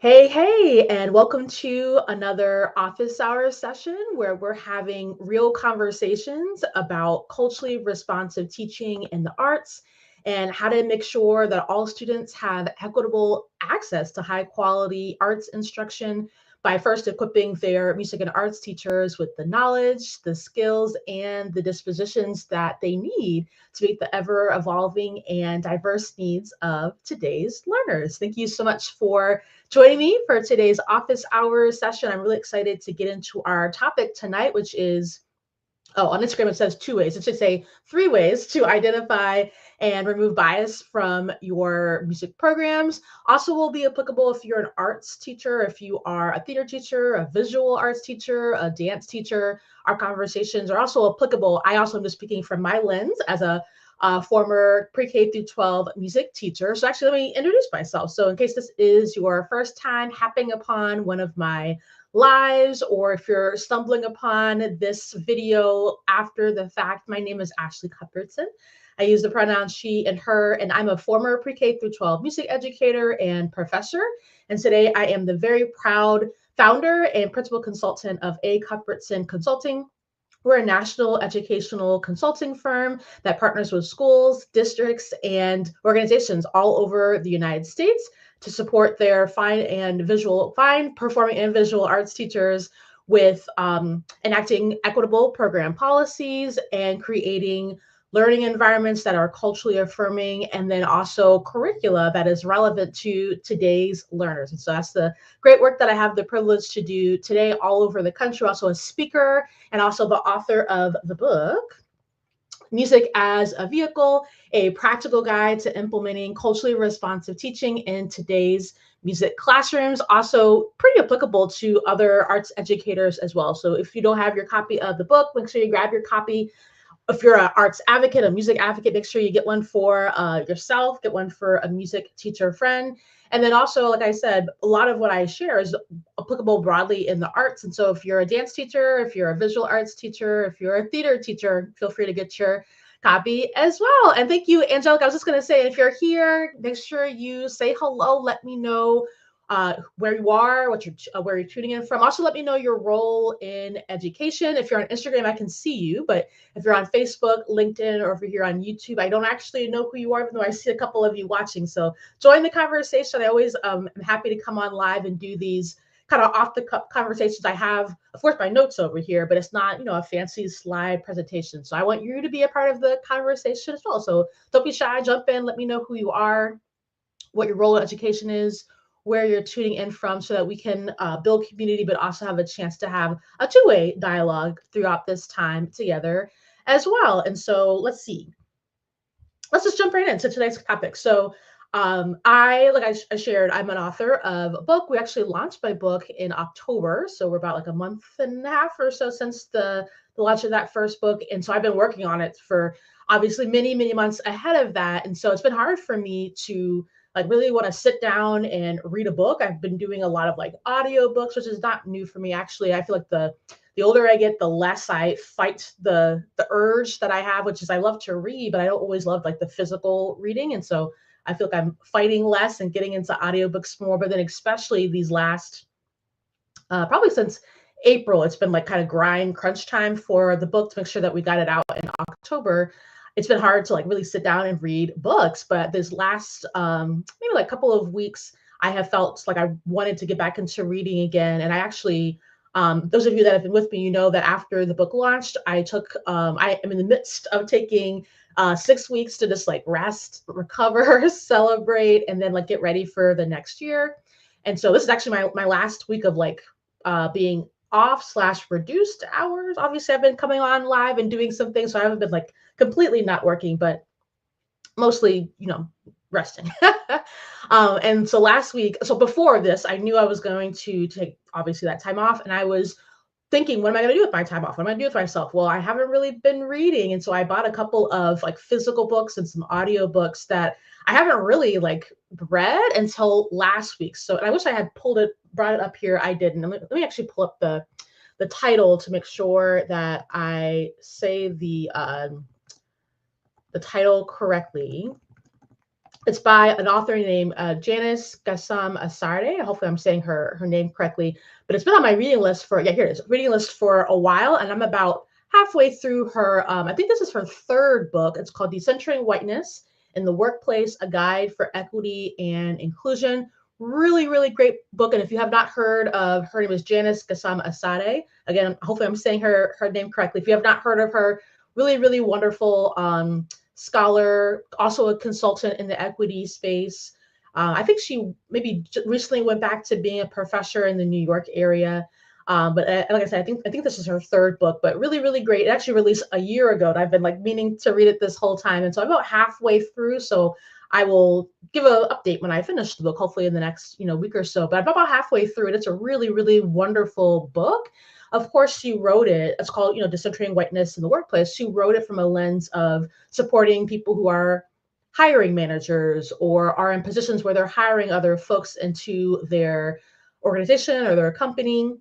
Hey, and welcome to another office hours session where we're having real conversations about culturally responsive teaching in the arts and how to make sure that all students have equitable access to high quality arts instruction by first equipping their music and arts teachers with the knowledge, the skills, and the dispositions that they need to meet the ever evolving and diverse needs of today's learners. Thank you so much for joining me for today's office hours session. I'm really excited to get into our topic tonight, which is on Instagram, it says two ways. It should say three ways to identify and remove bias from your music programs. Also will be applicable if you're an arts teacher, if you are a theater teacher, a visual arts teacher, a dance teacher. Our conversations are also applicable. I also am just speaking from my lens as a former pre-K through 12 music teacher. So actually, let me introduce myself. So in case this is your first time happening upon one of my lives, or if you're stumbling upon this video after the fact, my name is Ashley Cuthbertson. I use the pronouns she and her, and I'm a former pre-K through 12 music educator and professor. And today I am the very proud founder and principal consultant of A. Cuthbertson Consulting. We're a national educational consulting firm that partners with schools, districts, and organizations all over the United States to support their fine performing and visual arts teachers with enacting equitable program policies and creating learning environments that are culturally affirming, and then also curricula that is relevant to today's learners. And so that's the great work that I have the privilege to do today all over the country. Also a speaker and also the author of the book, Music as a Vehicle, a practical guide to implementing culturally responsive teaching in today's music classrooms. Also pretty applicable to other arts educators as well. So if you don't have your copy of the book, make sure you grab your copy. If you're an arts advocate, a music advocate, make sure you get one for yourself, get one for a music teacher friend. And then also, like I said, a lot of what I share is applicable broadly in the arts. And so if you're a dance teacher, if you're a visual arts teacher, if you're a theater teacher, feel free to get your copy as well. And thank you, Angelica. I was just going to say, if you're here, make sure you say hello. Let me know where you are, where you're tuning in from. Also, let me know your role in education. If you're on Instagram, I can see you, but if you're on Facebook, LinkedIn, or if you're here on YouTube, I don't actually know who you are, even though I see a couple of you watching. So join the conversation. I always am happy to come on live and do these kind of off the cuff conversations. I have, of course, my notes over here, but it's not, a fancy slide presentation. So I want you to be a part of the conversation as well. So don't be shy, jump in, let me know who you are, what your role in education is, where you're tuning in from, so that we can build community, but also have a chance to have a two-way dialogue throughout this time together as well. And so let's see. Let's just jump right into today's topic. So I shared, I'm an author of a book. We actually launched my book in October. So we're about like a month and a half or so since the launch of that first book. And so I've been working on it for obviously many months ahead of that. And so it's been hard for me to like really want to sit down and read a book. I've been doing a lot of like audio books, which is not new for me. Actually, I feel like the older I get, the less I fight the urge that I have, which is I love to read, but I don't always love like the physical reading. And so I feel like I'm fighting less and getting into audiobooks more. But then especially these last, probably since April, it's been like kind of grind crunch time for the book to make sure that we got it out in October. It's been hard to like really sit down and read books, but this last maybe like couple of weeks, I have felt like I wanted to get back into reading again. And I actually, those of you that have been with me, you know that after the book launched, I am in the midst of taking 6 weeks to just like rest, recover, celebrate, and then like get ready for the next year. And so this is actually my last week of like being off/reduced hours. Obviously, I've been coming on live and doing some things, so I haven't been like completely not working, but mostly, resting. And so before this, I knew I was going to take obviously that time off, and I was thinking, what am I going to do with my time off? What am I going to do with myself? Well, I haven't really been reading. And so I bought a couple of like physical books and some audio books that I haven't really like read until last week. So, and I wish I had brought it up here. I didn't. Let me actually pull up the title to make sure that I say the title correctly. It's by an author named Janice Gassam Asarde. Hopefully, I'm saying her name correctly. But it's been on my reading list for, yeah, here it is, reading list for a while, and I'm about halfway through her. I think this is her third book. It's called Decentering Whiteness in the Workplace: A Guide for Equity and Inclusion. Really, really great book. And if you have not heard of her, name is Janice Gassam Asade. Again, hopefully, I'm saying her name correctly. If you have not heard of her, really, really wonderful. Scholar, also a consultant in the equity space. I think she maybe recently went back to being a professor in the New York area. But like I said, I think this is her third book, but really, really great. It actually released a year ago, and I've been like meaning to read it this whole time. And so I'm about halfway through. So I will give an update when I finish the book, hopefully in the next week or so. But I'm about halfway through it. It's a really, really wonderful book. Of course, she wrote it. It's called, Decentering Whiteness in the Workplace. She wrote it from a lens of supporting people who are hiring managers or are in positions where they're hiring other folks into their organization or their company.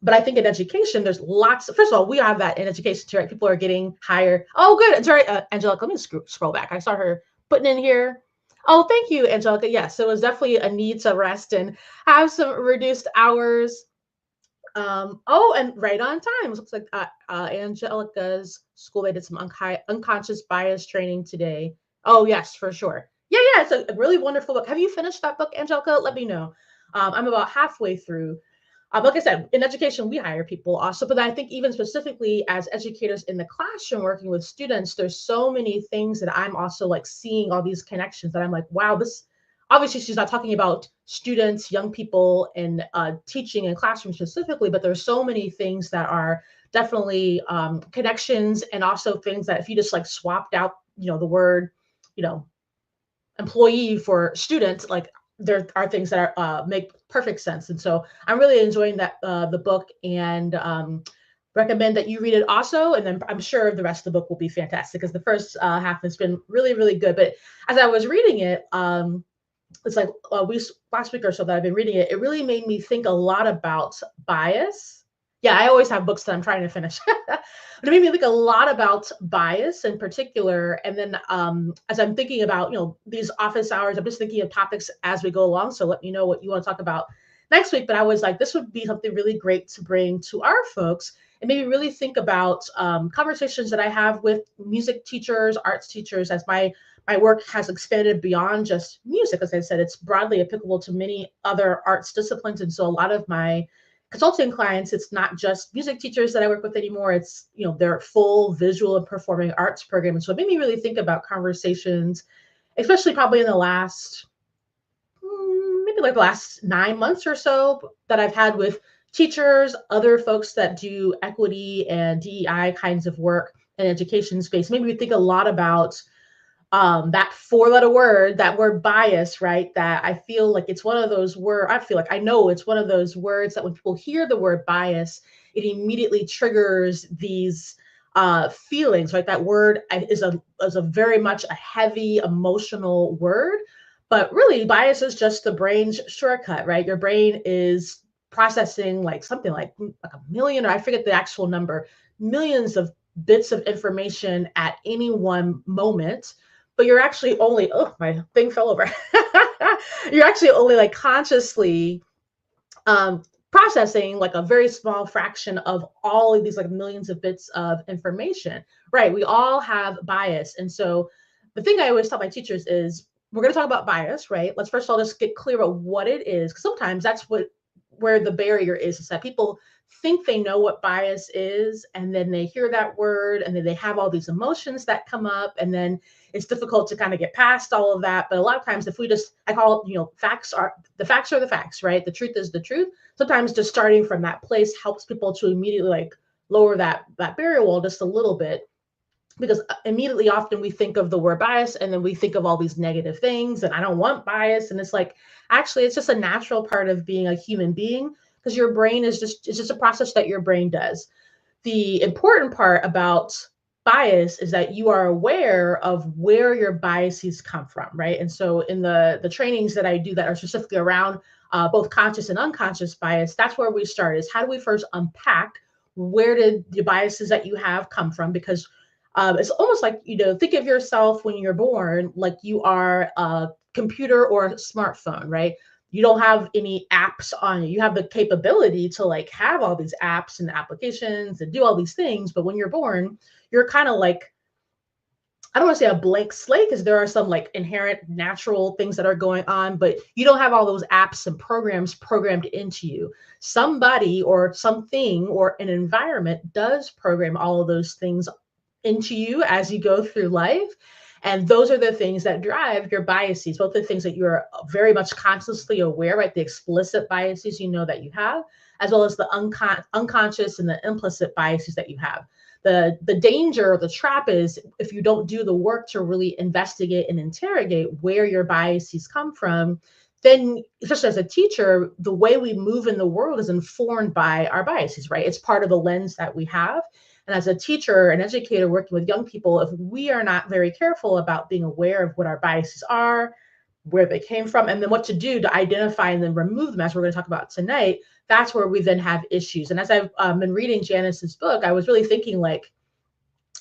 But I think in education, there's lots. First of all, we have that in education too, right? People are getting hired. Oh, good. Sorry, Angelica, let me scroll back. I saw her putting in here. Oh, thank you, Angelica. Yes, it was definitely a need to rest and have some reduced hours. Oh, and right on time. It looks like Angelica's school, they did some unconscious bias training today. Oh, yes, for sure. Yeah, yeah, it's a really wonderful book. Have you finished that book, Angelica? Let me know. I'm about halfway through. Like I said, in education, we hire people also, but I think even specifically as educators in the classroom working with students, there's so many things that I'm also like seeing all these connections that I'm like, wow, this obviously she's not talking about students, young people, and teaching in classrooms specifically, but there's so many things that are definitely connections, and also things that if you just like swapped out, the word, you know, employee for student, like there are things that are make perfect sense. And so I'm really enjoying that the book, and recommend that you read it also. And then I'm sure the rest of the book will be fantastic because the first half has been really, really good. But as I was reading it, it's like last week or so that I've been reading it, it really made me think a lot about bias. Yeah, I always have books that I'm trying to finish. But it made me think a lot about bias in particular. And then as I'm thinking about, these office hours, I'm just thinking of topics as we go along. So let me know what you want to talk about next week. But I was like, this would be something really great to bring to our folks, and maybe really think about conversations that I have with music teachers, arts teachers, as my work has expanded beyond just music. As I said, it's broadly applicable to many other arts disciplines. And so a lot of my consulting clients, it's not just music teachers that I work with anymore. It's, their full visual and performing arts program. And so it made me really think about conversations, especially probably in the last, maybe like the last 9 months or so, that I've had with teachers, other folks that do equity and DEI kinds of work in education space. Maybe we think a lot about that four-letter word, that word bias, right? That I feel like it's one of those words, I know it's one of those words that when people hear the word bias, it immediately triggers these feelings, right? That word is a very much a heavy emotional word, but really bias is just the brain's shortcut, right? Your brain is processing like something like a million, or I forget the actual number, millions of bits of information at any one moment. But you're actually only, oh, my thing fell over. You're actually only like consciously processing like a very small fraction of all of these like millions of bits of information, right? We all have bias. And so the thing I always tell my teachers is, we're going to talk about bias, right? Let's first of all just get clear about what it is, because sometimes that's where the barrier is that people think they know what bias is, and then they hear that word, and then they have all these emotions that come up, and then it's difficult to kind of get past all of that. But a lot of times, if we just, I call it, facts are the facts, right? The truth is the truth. Sometimes just starting from that place helps people to immediately like lower that barrier wall just a little bit, because immediately often we think of the word bias and then we think of all these negative things, and I don't want bias. And it's like, actually, it's just a natural part of being a human being, because your brain is it's just a process that your brain does. The important part about bias is that you are aware of where your biases come from, right? And so in the trainings that I do that are specifically around both conscious and unconscious bias, that's where we start, is how do we first unpack where did the biases that you have come from? Because It's almost like, think of yourself when you're born like you are a computer or a smartphone, right? You don't have any apps on you. You have the capability to like have all these apps and applications and do all these things. But when you're born, you're kind of like, I don't want to say a blank slate because there are some like inherent natural things that are going on, but you don't have all those apps and programs programmed into you. Somebody or something or an environment does program all of those things into you as you go through life. And those are the things that drive your biases, both the things that you're very much consciously aware, right? The explicit biases that you have, as well as the unconscious and the implicit biases that you have. The danger or the trap is if you don't do the work to really investigate and interrogate where your biases come from, then especially as a teacher, the way we move in the world is informed by our biases, right? It's part of the lens that we have. And as a teacher, an educator working with young people, if we are not very careful about being aware of what our biases are, where they came from, and then what to do to identify and then remove them, as we're going to talk about tonight, that's where we then have issues. And as I've been reading Janice's book, I was really thinking like,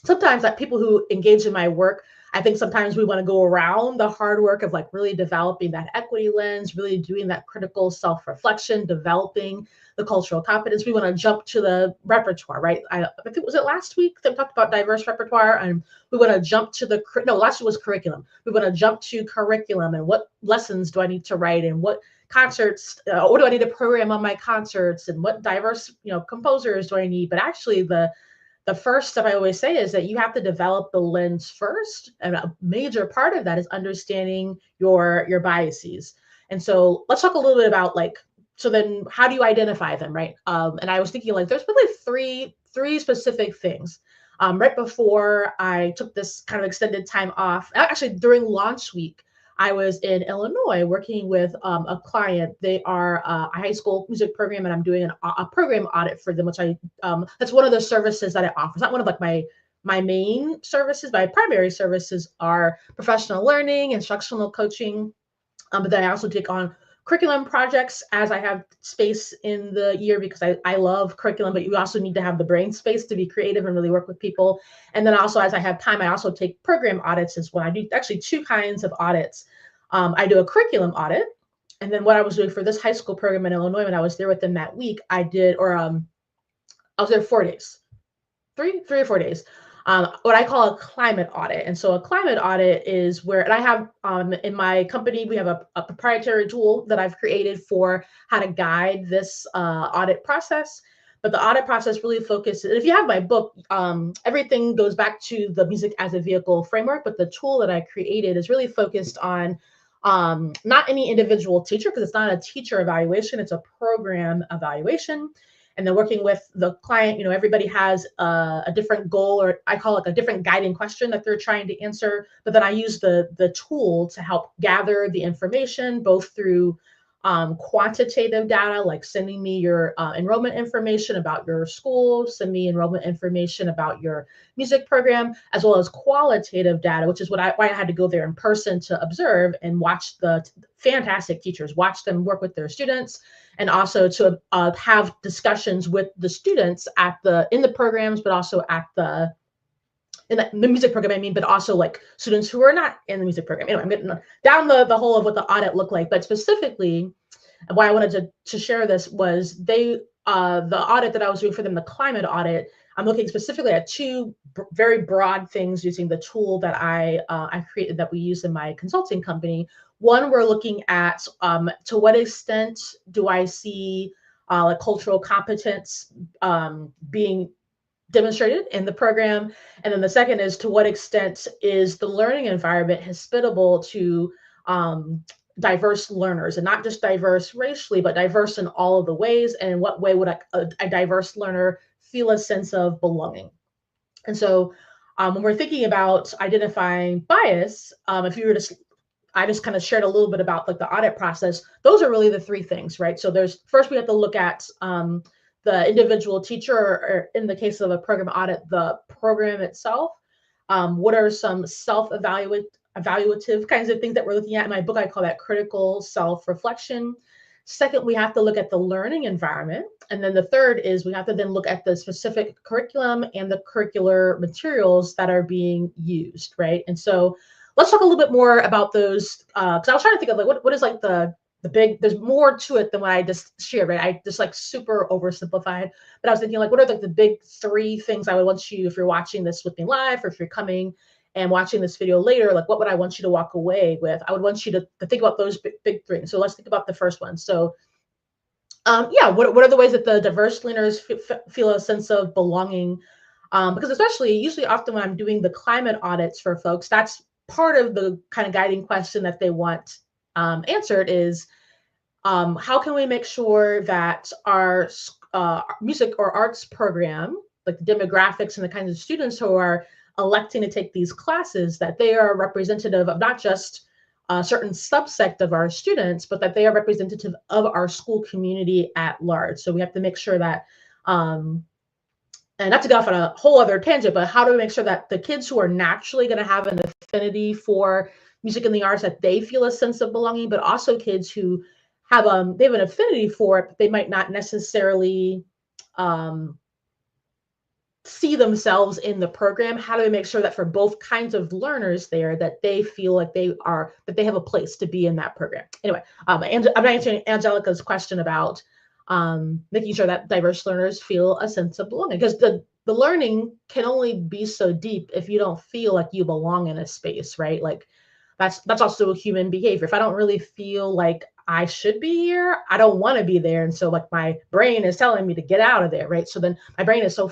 sometimes like people who engage in my work, I think sometimes we want to go around the hard work of like really developing that equity lens, really doing that critical self-reflection, developing the cultural competence. We want to jump to the repertoire, right? I think, was it last week that we talked about diverse repertoire? And we want to jump to last week was curriculum. We want to jump to curriculum and what lessons do I need to write and what concerts, what do I need to program on my concerts and what diverse, composers do I need? But actually the first step I always say is that you have to develop the lens first. And a major part of that is understanding your biases. And so let's talk a little bit about so then how do you identify them, right? And I was thinking like, there's really three specific things. Right before I took this kind of extended time off, actually during launch week, I was in Illinois working with a client. They are a high school music program, and I'm doing a program audit for them, which that's one of the services that I offer. It's not one of like my main services. My primary services are professional learning, instructional coaching, but then I also take on curriculum projects as I have space in the year because I love curriculum, but you also need to have the brain space to be creative and really work with people. And then also as I have time, I also take program audits as well. I do actually two kinds of audits. I do a curriculum audit. And then what I was doing for this high school program in Illinois, when I was there with them that week, I was there 4 days, three or 4 days. What I call a climate audit. And so a climate audit is where, and I have in my company, we have a proprietary tool that I've created for how to guide this audit process. But the audit process really focuses, and if you have my book, everything goes back to the music as a vehicle framework, but the tool that I created is really focused on not any individual teacher, because it's not a teacher evaluation, it's a program evaluation. And then working with the client, everybody has a different goal, or I call it a different guiding question that they're trying to answer. But then I use the tool to help gather the information, both through quantitative data, like sending me your enrollment information about your school, send me enrollment information about your music program, as well as qualitative data, which is why I had to go there in person to observe and watch the fantastic teachers, watch them work with their students, and also to have discussions with the students in the programs, but also in the music program, but also like students who are not in the music program. Anyway, I'm getting down the whole of what the audit looked like, but specifically why I wanted to share this was the audit that I was doing for them, the climate audit. I'm looking specifically at two very broad things using the tool that I created that we use in my consulting company. One, we're looking at to what extent do I see like cultural competence being demonstrated in the program. And then the second is to what extent is the learning environment hospitable to diverse learners, and not just diverse racially, but diverse in all of the ways. And in what way would a diverse learner feel a sense of belonging? And so when we're thinking about identifying bias, if you were to I just kind of shared a little bit about like the audit process. Those are really the three things, right? So first we have to look at the individual teacher, or in the case of a program audit, the program itself. What are some evaluative kinds of things that we're looking at? In my book, I call that critical self-reflection. Second, we have to look at the learning environment. And then the third is we have to then look at the specific curriculum and the curricular materials that are being used, right? And so let's talk a little bit more about those, because I was trying to think of like what is like the big, there's more to it than what I just shared, right? I just like super oversimplified, but I was thinking like, what are like the big three things I would want you, if you're watching this with me live, or if you're coming and watching this video later, like what would I want you to walk away with? I would want you to think about those big three. So let's think about the first one. So yeah, what are the ways that the diverse learners feel a sense of belonging? Because especially usually often when I'm doing the climate audits for folks, that's part of the kind of guiding question that they want answered is how can we make sure that our music or arts program, like the demographics and the kinds of students who are electing to take these classes, that they are representative of not just a certain subsect of our students, but that they are representative of our school community at large. So we have to make sure that, and not to go off on a whole other tangent, but how do we make sure that the kids who are naturally going to have an affinity for music and the arts, that they feel a sense of belonging, but also kids who have they have an affinity for it, but they might not necessarily see themselves in the program. How do we make sure that for both kinds of learners there, that they feel like that they have a place to be in that program? Anyway, I'm answering Angelica's question about making sure that diverse learners feel a sense of belonging, because the learning can only be so deep if you don't feel like you belong in a space, right? Like that's also human behavior. If I don't really feel like I should be here, I don't want to be there. And so like my brain is telling me to get out of there, right? So then my brain is so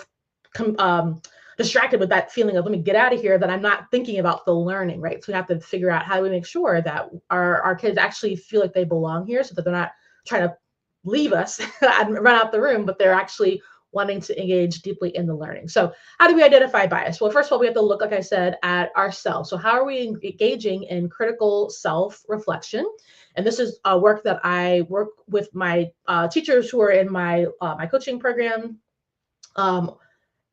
distracted with that feeling of let me get out of here that I'm not thinking about the learning, right? So we have to figure out how do we make sure that our kids actually feel like they belong here, so that they're not trying to leave us and run out the room, but they're actually wanting to engage deeply in the learning. So how do we identify bias? Well, first of all, we have to look, like I said, at ourselves. So how are we engaging in critical self-reflection? And this is a work that I work with my teachers who are in my my coaching program,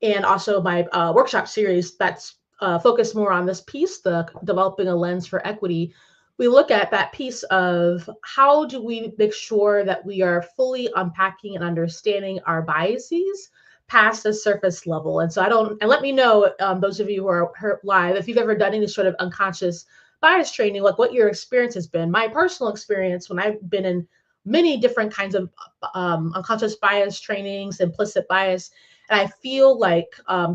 and also my workshop series that's focused more on this piece, the developing a lens for equity. We look at that piece of how do we make sure that we are fully unpacking and understanding our biases past the surface level. And so and let me know, those of you who are live, if you've ever done any sort of unconscious bias training, like what your experience has been. My personal experience when I've been in many different kinds of unconscious bias trainings, implicit bias, and I feel like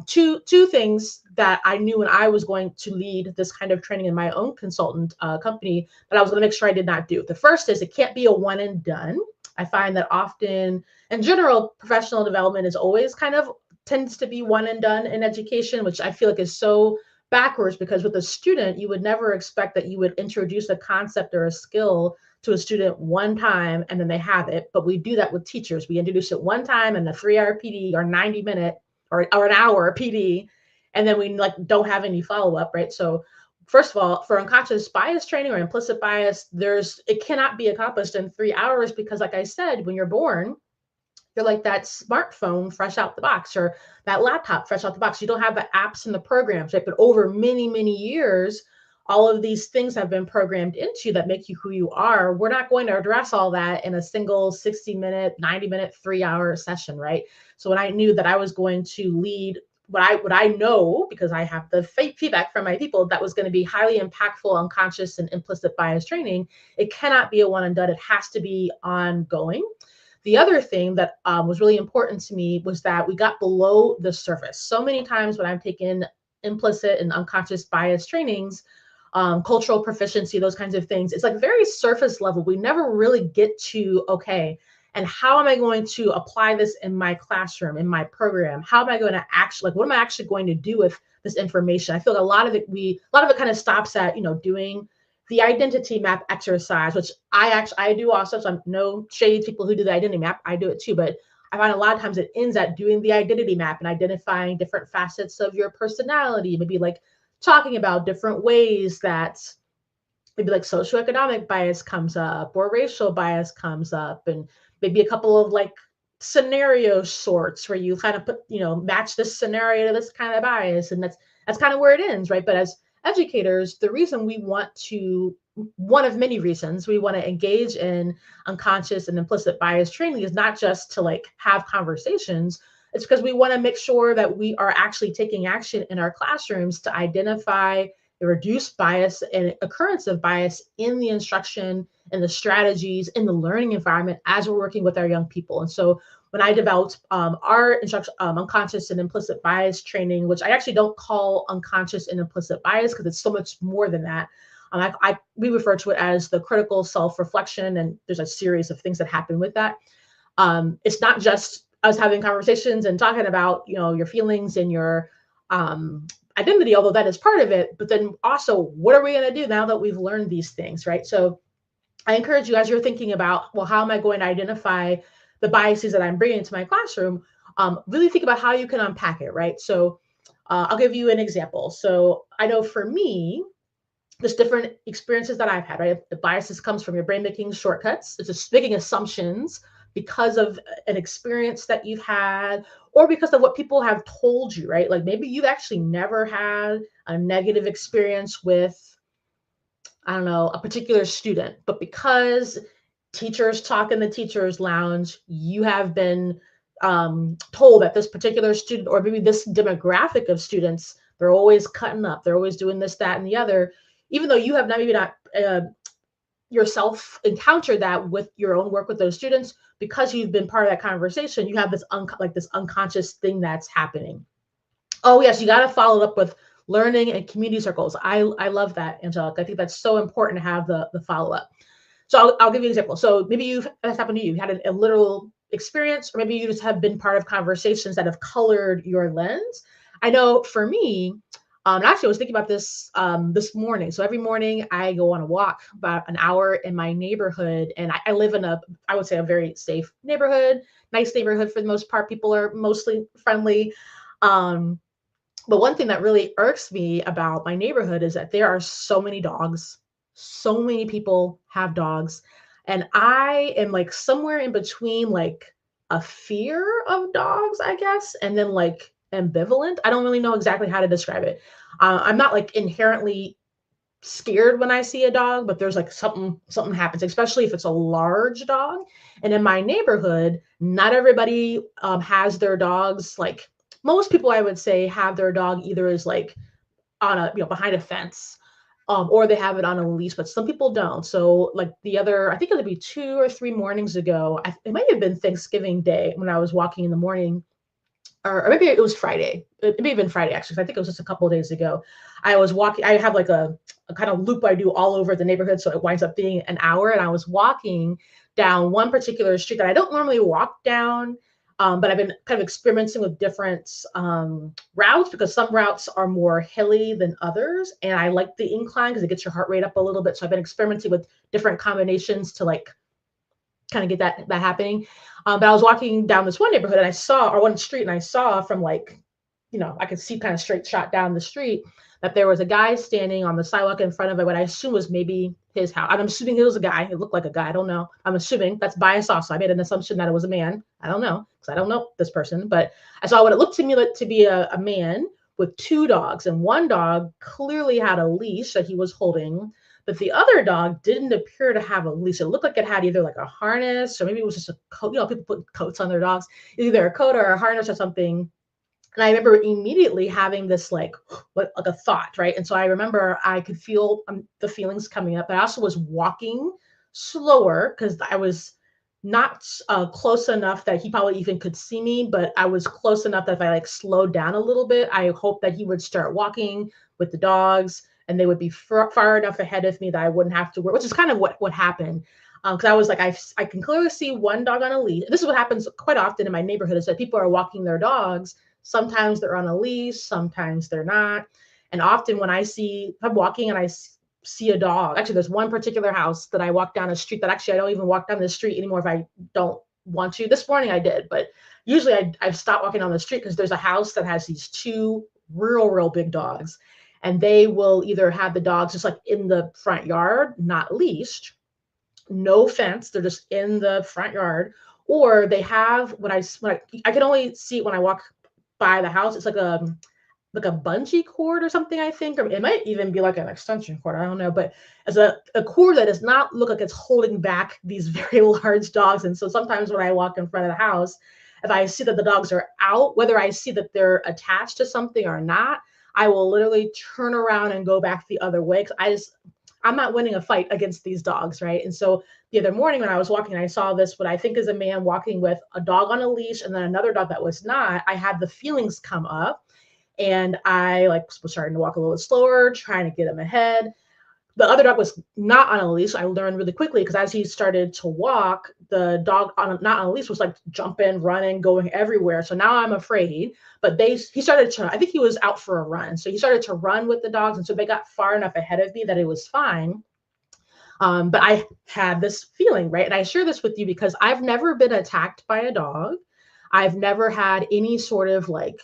two things that I knew when I was going to lead this kind of training in my own consultant company that I was going to make sure I did not do. The first is it can't be a one and done. I find that often, in general, professional development is always kind of tends to be one and done in education, which I feel like is so backwards, because with a student, you would never expect that you would introduce a concept or a skill to a student one time and then they have it. But we do that with teachers. We introduce it one time in a 3-hour PD or 90-minute or an hour PD, and then we like don't have any follow-up, right? So first of all, for unconscious bias training or implicit bias, it cannot be accomplished in 3 hours, because like I said, when you're born, you're like that smartphone fresh out the box, or that laptop fresh out the box. You don't have the apps and the programs, right? But over many, many years, all of these things have been programmed into you that make you who you are. We're not going to address all that in a single 60-minute, 90-minute, 3-hour session, right? So when I knew that I was going to lead what I know, because I have the feedback from my people, that was going to be highly impactful unconscious and implicit bias training, it cannot be a one and done. It has to be ongoing. The other thing that was really important to me was that we got below the surface. So many times when I'm taking implicit and unconscious bias trainings, cultural proficiency, those kinds of things, it's like very surface level. We never really get to, okay, and how am I going to apply this in my classroom, in my program? How am I going to actually, like, what am I actually going to do with this information? I feel like a lot of it kind of stops at, doing the identity map exercise, which I do also. So I'm no shade to people who do the identity map. I do it too, but I find a lot of times it ends at doing the identity map and identifying different facets of your personality, maybe like talking about different ways that maybe like socioeconomic bias comes up or racial bias comes up, and maybe a couple of like scenario sorts where you kind of put, match this scenario to this kind of bias, and that's kind of where it ends, right? But as educators, the reason we want to one of many reasons we want to engage in unconscious and implicit bias training is not just to like have conversations. It's because we want to make sure that we are actually taking action in our classrooms to identify and reduce bias and occurrence of bias in the instruction and the strategies in the learning environment as we're working with our young people. And so when I developed our instruction, unconscious and implicit bias training, which I actually don't call unconscious and implicit bias because it's so much more than that. We refer to it as the critical self-reflection, and there's a series of things that happen with that. It's not just us having conversations and talking about, your feelings and your identity, although that is part of it. But then also, what are we going to do now that we've learned these things, right? So I encourage you, as you're thinking about, well, how am I going to identify the biases that I'm bringing to my classroom? Really think about how you can unpack it, right? So I'll give you an example. So I know for me, there's different experiences that I've had, right? The biases comes from your brain making shortcuts. It's just making assumptions because of an experience that you've had or because of what people have told you, right? Like maybe you've actually never had a negative experience with, I don't know, a particular student, but because teachers talk in the teachers lounge, you have been told that this particular student or maybe this demographic of students, they're always cutting up, they're always doing this, that, and the other, even though you have not maybe not yourself encountered that with your own work with those students. Because you've been part of that conversation, you have this this unconscious thing that's happening. Oh yes, you got to follow up with learning and community circles. I love that, Angelica. I think that's so important to have the follow up. So I'll give you an example. So maybe that's happened to you. You had a literal experience, or maybe you just have been part of conversations that have colored your lens. I know for me, and actually I was thinking about this this morning. So every morning I go on a walk about an hour in my neighborhood, and I live in I would say a very safe neighborhood, nice neighborhood for the most part. People are mostly friendly. But one thing that really irks me about my neighborhood is that there are so many dogs. So many people have dogs. And I am like somewhere in between like a fear of dogs, I guess, and then like ambivalent. I don't really know exactly how to describe it. I'm not like inherently scared when I see a dog, but there's like something happens, especially if it's a large dog. And in my neighborhood, not everybody has their dogs. Like most people, I would say, have their dog either as like on a behind a fence, or they have it on a leash, but some people don't. So like I think it would be 2 or 3 mornings ago. It might have been Thanksgiving Day when I was walking in the morning, or maybe it was Friday. It may have been Friday, actually. I think it was just a couple of days ago. I was walking. I have like a kind of loop I do all over the neighborhood, so it winds up being an hour. And I was walking down one particular street that I don't normally walk down, but I've been kind of experimenting with different routes because some routes are more hilly than others, and I like the incline because it gets your heart rate up a little bit. So I've been experimenting with different combinations to like kind of get that happening. But I was walking down this one neighborhood and one street, and I saw from like, I could see kind of straight shot down the street that there was a guy standing on the sidewalk in front of it, what I assume was maybe his house. I'm assuming it was a guy. It looked like a guy. I don't know. I'm assuming that's bias also. I made an assumption that it was a man. I don't know because I don't know this person, but I saw what it looked to me like to be a man with 2 dogs, and one dog clearly had a leash that he was holding, but the other dog didn't appear to have a leash. It looked like it had either like a harness or maybe it was just a coat. People put coats on their dogs, either a coat or a harness or something. And I remember immediately having this like a thought, right? And so I remember I could feel the feelings coming up. But I also was walking slower because I was not close enough that he probably even could see me, but I was close enough that if I like slowed down a little bit, I hoped that he would start walking with the dogs and they would be far enough ahead of me that I wouldn't have to work, which is kind of what happened. Because I was like, I can clearly see one dog on a leash. This is what happens quite often in my neighborhood is that people are walking their dogs. Sometimes they're on a leash, sometimes they're not. And often when I'm walking and I see a dog, actually there's one particular house that I walk down a street that actually I don't even walk down the street anymore if I don't want to. This morning I did, but usually I've stopped walking on the street because there's a house that has these 2 real big dogs. And they will either have the dogs just like in the front yard, not leashed, no fence, they're just in the front yard, or they have what I can only see it when I walk by the house. It's like like a bungee cord or something, I think, or it might even be like an extension cord. I don't know, but as a cord that does not look like it's holding back these very large dogs. And so sometimes when I walk in front of the house, if I see that the dogs are out, whether I see that they're attached to something or not, I will literally turn around and go back the other way because I'm not winning a fight against these dogs, right? And so the other morning when I was walking, I saw this, what I think is a man walking with a dog on a leash and then another dog that was not. I had the feelings come up and I like was starting to walk a little bit slower, trying to get him ahead. The other dog was not on a leash. I learned really quickly because as he started to walk, the dog not on a leash was like jumping, running, going everywhere. So now I'm afraid. But he started to, I think he was out for a run. So he started to run with the dogs. And so they got far enough ahead of me that it was fine. But I had this feeling, right? And I share this with you because I've never been attacked by a dog. I've never had any sort of like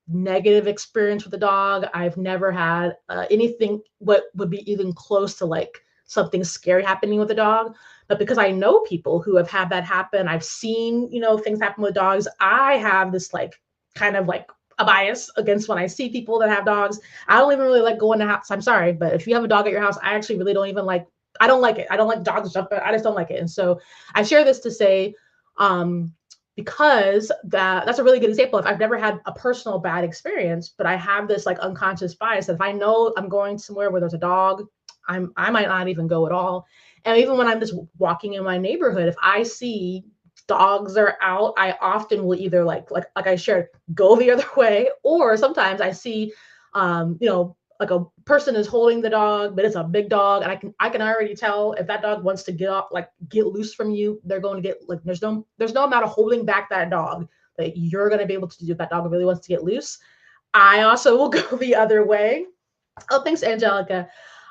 negative experience with a dog. I've never had anything what would be even close to like something scary happening with a dog. But because I know people who have had that happen, I've seen, things happen with dogs. I have this like kind of like a bias against when I see people that have dogs. I don't even really like going to house. I'm sorry, but if you have a dog at your house, I actually really don't even like, I don't like it. I don't like dogs jumping. I just don't like it. And so I share this to say, because that's a really good example. If I've never had a personal bad experience, but I have this like unconscious bias that if I know I'm going somewhere where there's a dog, I might not even go at all. And even when I'm just walking in my neighborhood, if I see dogs are out, I often will either like I shared, go the other way, or sometimes I see, like a person is holding the dog, but it's a big dog, and I can already tell if that dog wants to get off, like get loose from you, they're going to get like there's no amount of holding back that dog that you're going to be able to do if that dog really wants to get loose. I also will go the other way. Oh, thanks, Angelica.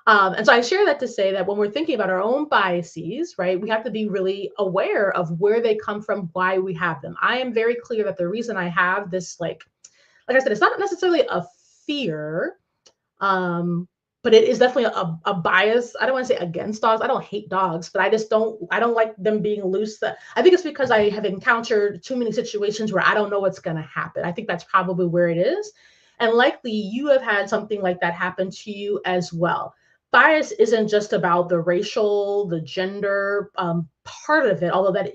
And so I share that to say that when we're thinking about our own biases, right, we have to be really aware of where they come from, why we have them. I am very clear that the reason I have this, like I said, it's not necessarily a fear, but it is definitely a bias. I don't want to say against dogs. I don't hate dogs, but I don't like them being loose. I think it's because I have encountered too many situations where I don't know what's going to happen. I think that's probably where it is. And likely you have had something like that happen to you as well. Bias isn't just about the racial, the gender part of it, although that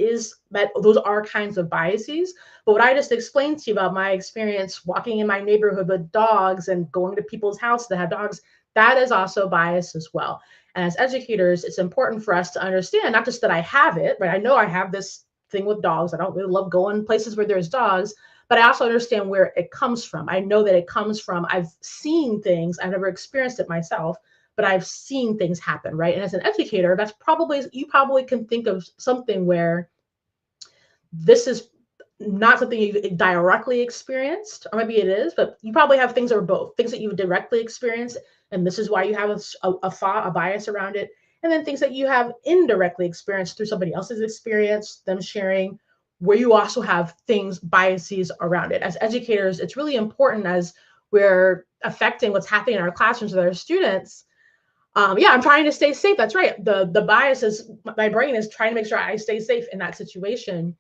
those are kinds of biases. But what I just explained to you about my experience walking in my neighborhood with dogs and going to people's houses that have dogs, that is also bias as well. And as educators, it's important for us to understand, not just that I have it, but I know I have this thing with dogs. I don't really love going places where there's dogs, but I also understand where it comes from. I know that it comes from, I've seen things, I've never experienced it myself, but I've seen things happen, right? And as an educator, you probably can think of something where this is not something you directly experienced, or maybe it is, but you probably have things that are both things that you've directly experienced, and this is why you have a bias around it, and then things that you have indirectly experienced through somebody else's experience, them sharing, where you also have biases around it. As educators, it's really important as we're affecting what's happening in our classrooms with our students. I'm trying to stay safe. That's right. The bias is, my brain is trying to make sure I stay safe in that situation.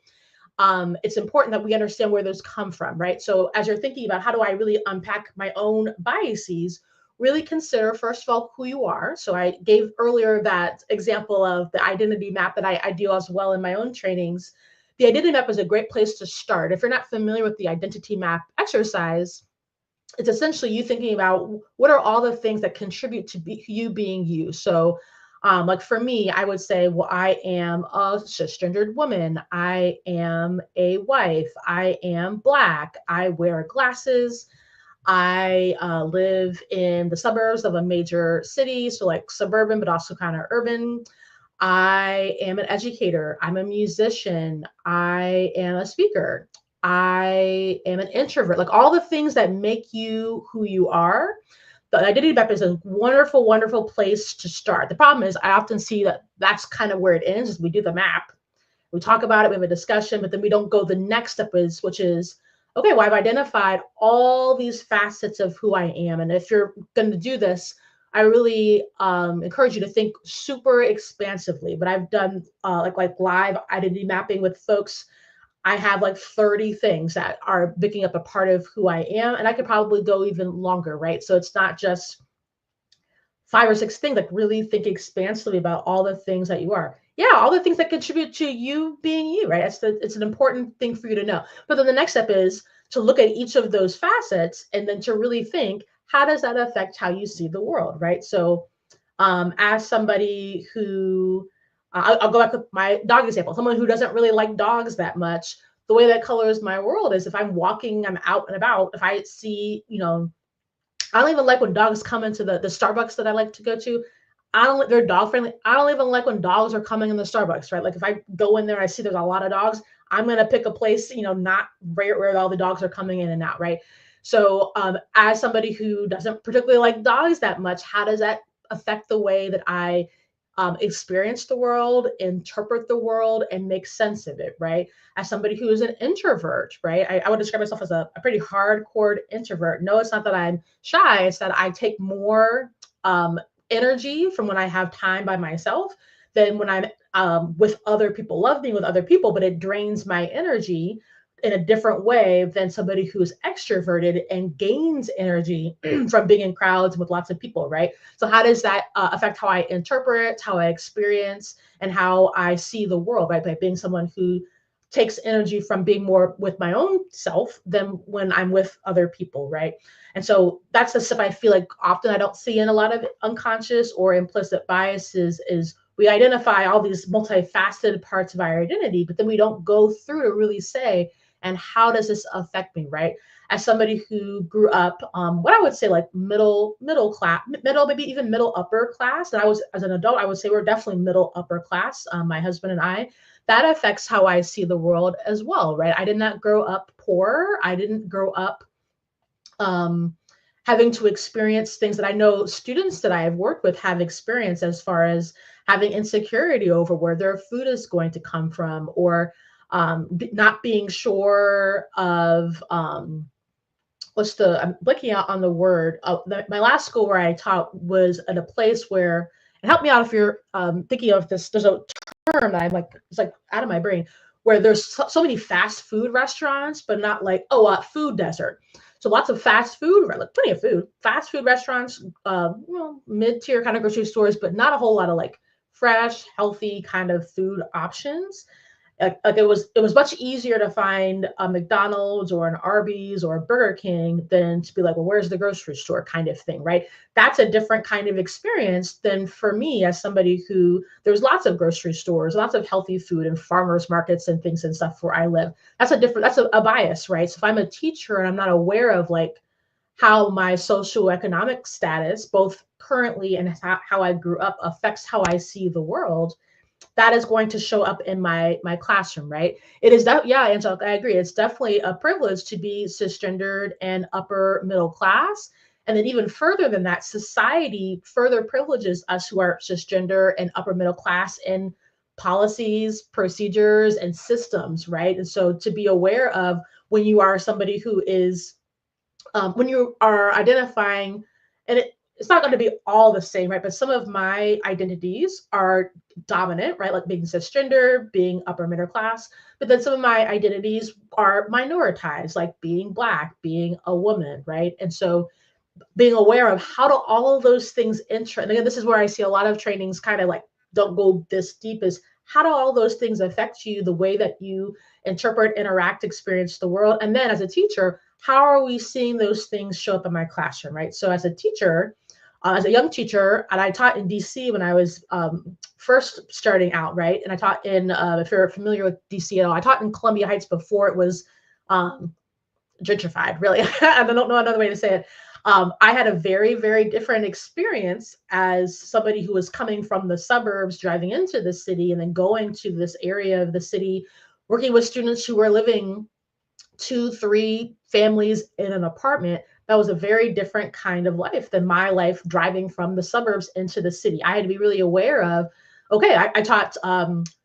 It's important that we understand where those come from, right? So as you're thinking about how do I really unpack my own biases, really consider, first of all, who you are. So I gave earlier that example of the identity map that I do as well in my own trainings. The identity map is a great place to start. If you're not familiar with the identity map exercise, it's essentially you thinking about what are all the things that contribute to you being you. So like for me, I would say, well, I am a cisgendered woman. I am a wife. I am Black. I wear glasses. I live in the suburbs of a major city, so like suburban, but also kind of urban. I am an educator. I'm a musician. I am a speaker. I am an introvert. Like all the things that make you who you are. The identity map is a wonderful, wonderful place to start. The problem is I often see that that's kind of where it ends. Is we do the map, we talk about it, we have a discussion, but then we don't go the next step, which is, okay, well, I've identified all these facets of who I am. And if you're going to do this, I really encourage you to think super expansively. But I've done like live identity mapping with folks. I have like 30 things that are picking up a part of who I am. And I could probably go even longer, right? So it's not just 5 or 6 things, like really think expansively about all the things that you are. Yeah, all the things that contribute to you being you, right? It's an important thing for you to know. But then the next step is to look at each of those facets and then to really think, how does that affect how you see the world, right? So as somebody who, I'll go back to my dog example, someone who doesn't really like dogs that much, the way that colors my world is if I'm walking, I'm out and about, if I see, I don't even like when dogs come into the Starbucks that I like to go to. I don't like, they're dog friendly. I don't even like when dogs are coming in the Starbucks, right? Like if I go in there, I see there's a lot of dogs, I'm going to pick a place, not right where all the dogs are coming in and out, right? So as somebody who doesn't particularly like dogs that much, how does that affect the way that I experience the world, interpret the world, and make sense of it, right? As somebody who is an introvert, right? I would describe myself as a pretty hardcore introvert. No, it's not that I'm shy, it's that I take more energy from when I have time by myself than when I'm with other people. Love being with other people, but it drains my energy in a different way than somebody who's extroverted and gains energy from being in crowds with lots of people, right? So how does that affect how I interpret, how I experience, and how I see the world, right? By being someone who takes energy from being more with my own self than when I'm with other people, right? And so that's the stuff I feel like often I don't see in a lot of unconscious or implicit biases is we identify all these multifaceted parts of our identity, but then we don't go through to really say, and how does this affect me, right? As somebody who grew up, what I would say like middle class, middle, maybe even middle upper class, and I was as an adult, I would say we're definitely middle upper class. My husband and I, that affects how I see the world as well, right? I did not grow up poor. I didn't grow up um, having to experience things that I know students that I have worked with have experienced, as far as having insecurity over where their food is going to come from, or not being sure of I'm blanking out on the word. My last school where I taught was at a place where, and help me out if you're thinking of this. There's a term that I'm like, it's like out of my brain, where there's so many fast food restaurants, but not like, food desert. So lots of fast food, like plenty of food, fast food restaurants, mid-tier kind of grocery stores, but not a whole lot of like fresh, healthy kind of food options. Like it was much easier to find a McDonald's or an Arby's or a Burger King than to be like, well, where's the grocery store kind of thing, right? That's a different kind of experience than for me as somebody who there's lots of grocery stores, lots of healthy food and farmers markets and things and stuff where I live. That's a bias, right? So if I'm a teacher and I'm not aware of like how my socioeconomic status, both currently and how I grew up, affects how I see the world, that is going to show up in my classroom, right? It is that, yeah, Angelica, I agree. It's definitely a privilege to be cisgendered and upper middle class. And then even further than that, society further privileges us who are cisgender and upper middle class in policies, procedures, and systems, right? And so to be aware of when you are somebody who is when you are identifying, and it's not going to be all the same, right? But some of my identities are dominant, right? Like being cisgender, being upper middle class. But then some of my identities are minoritized, like being Black, being a woman, right? And so being aware of how do all of those things enter. And again, this is where I see a lot of trainings kind of like don't go this deep, is how do all those things affect you, the way that you interpret, interact, experience the world? And then as a teacher, how are we seeing those things show up in my classroom, right? So as a teacher, as a young teacher, and I taught in DC when I was first starting out, right? And I taught in, if you're familiar with DC at all, I taught in Columbia Heights before it was gentrified, really. I don't know another way to say it. I had a very, very different experience as somebody who was coming from the suburbs, driving into the city, and then going to this area of the city, working with students who were living 2, 3 families in an apartment. That was a very different kind of life than my life driving from the suburbs into the city. I had to be really aware of, okay, I taught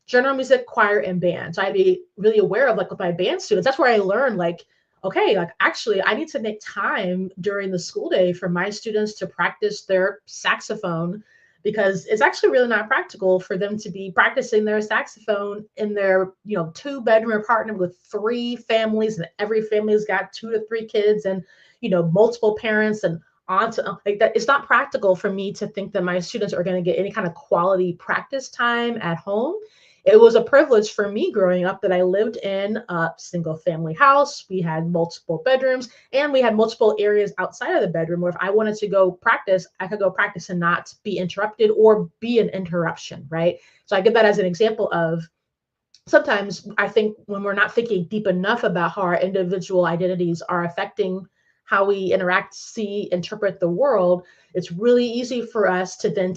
general music, choir, and band. So I had to be really aware of, like, with my band students, that's where I learned, like, okay, like actually I need to make time during the school day for my students to practice their saxophone, because it's actually really not practical for them to be practicing their saxophone in their, 2-bedroom apartment with 3 families, and every family's got 2 to 3 kids, and multiple parents and aunts, like that. It's not practical for me to think that my students are going to get any kind of quality practice time at home. It was a privilege for me growing up that I lived in a single family house. We had multiple bedrooms, and we had multiple areas outside of the bedroom where if I wanted to go practice, I could go practice and not be interrupted or be an interruption, right? So I give that as an example of, sometimes I think when we're not thinking deep enough about how our individual identities are affecting how we interact, see, interpret the world, it's really easy for us to then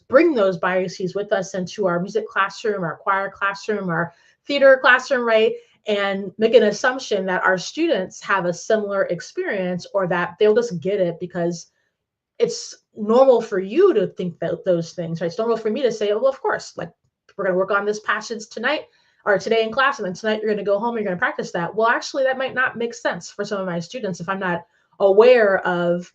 bring those biases with us into our music classroom, our choir classroom, our theater classroom, right? And make an assumption that our students have a similar experience, or that they'll just get it because it's normal for you to think that those things, right? It's normal for me to say, oh, well, of course, like, we're going to work on this passage tonight or today in class, and then tonight you're going to go home and you're going to practice that. Well, actually, that might not make sense for some of my students if I'm not aware of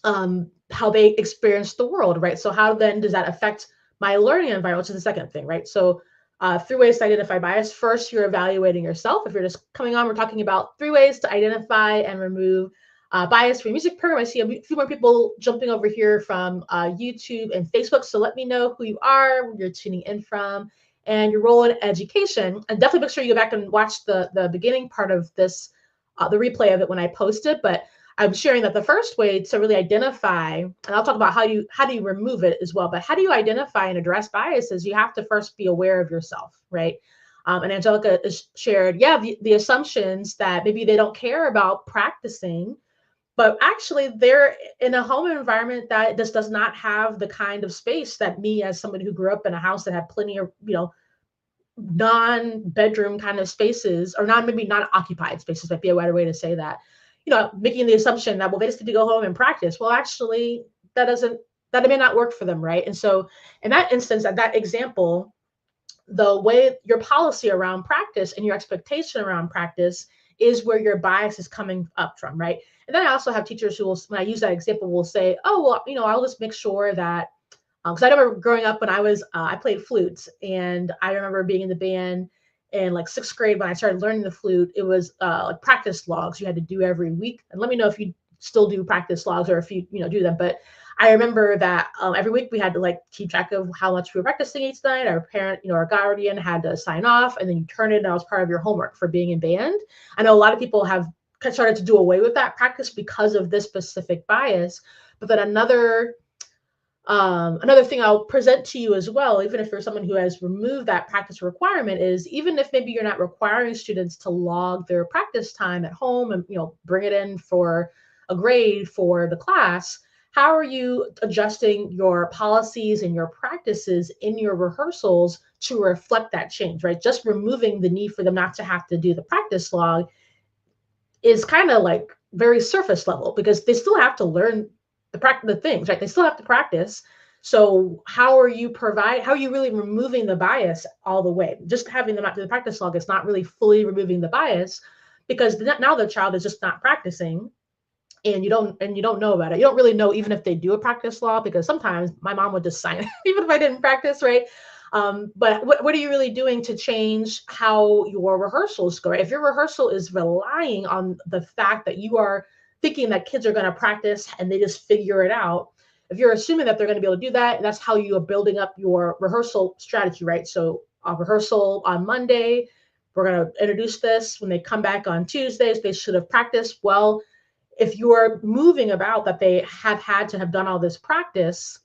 how they experience the world, right? So how then does that affect my learning environment, which is the second thing, right? So 3 ways to identify bias. First, you're evaluating yourself. If you're just coming on, we're talking about 3 ways to identify and remove bias for your music program. I see a few more people jumping over here from YouTube and Facebook. So let me know who you are, where you're tuning in from, and your role in education. And definitely make sure you go back and watch the beginning part of this, the replay of it when I post it. But I'm sharing that the first way to really identify, and I'll talk about how do you remove it as well, but how do you identify and address biases? You have to first be aware of yourself, right? And Angelica has shared, the assumptions that maybe they don't care about practicing, but actually they're in a home environment that just does not have the kind of space that me, as someone who grew up in a house that had plenty of, non-bedroom kind of spaces, or maybe non-occupied spaces might be a better way to say that, making the assumption that, well, they just need to go home and practice. Well, actually, that may not work for them, right? And so in that instance, at that example, the way your policy around practice and your expectation around practice is where your bias is coming up from, right? And then I also have teachers who will, when I use that example, will say, oh, well, I'll just make sure that, because I remember growing up when I played flutes, and I remember being in the band in like 6th grade when I started learning the flute. It was like practice logs you had to do every week. And let me know if you still do practice logs, or if you do them. But I remember that every week we had to like keep track of how much we were practicing each night. Our parent, our guardian had to sign off, and then you turn it in. That was part of your homework for being in band. I know a lot of people have started to do away with that practice because of this specific bias. But then another thing I'll present to you as well, even if you're someone who has removed that practice requirement, is even if maybe you're not requiring students to log their practice time at home and bring it in for a grade for the class, how are you adjusting your policies and your practices in your rehearsals to reflect that change, right? Just removing the need for them not to have to do the practice log is kind of like very surface level, because they still have to learn the things, right? They still have to practice. So how are you really removing the bias all the way? Just having them not do the practice log is not really fully removing the bias, because now the child is just not practicing, and you don't know about it. You don't really know even if they do a practice log, because sometimes my mom would just sign it even if I didn't practice, right? But what are you really doing to change how your rehearsals go? Right? If your rehearsal is relying on the fact that you are thinking that kids are going to practice and they just figure it out, if you're assuming that they're going to be able to do that, that's how you are building up your rehearsal strategy, right? So a rehearsal on Monday, we're going to introduce this. When they come back on Tuesdays, they should have practiced. Well, if you're moving about that they have had to have done all this practice,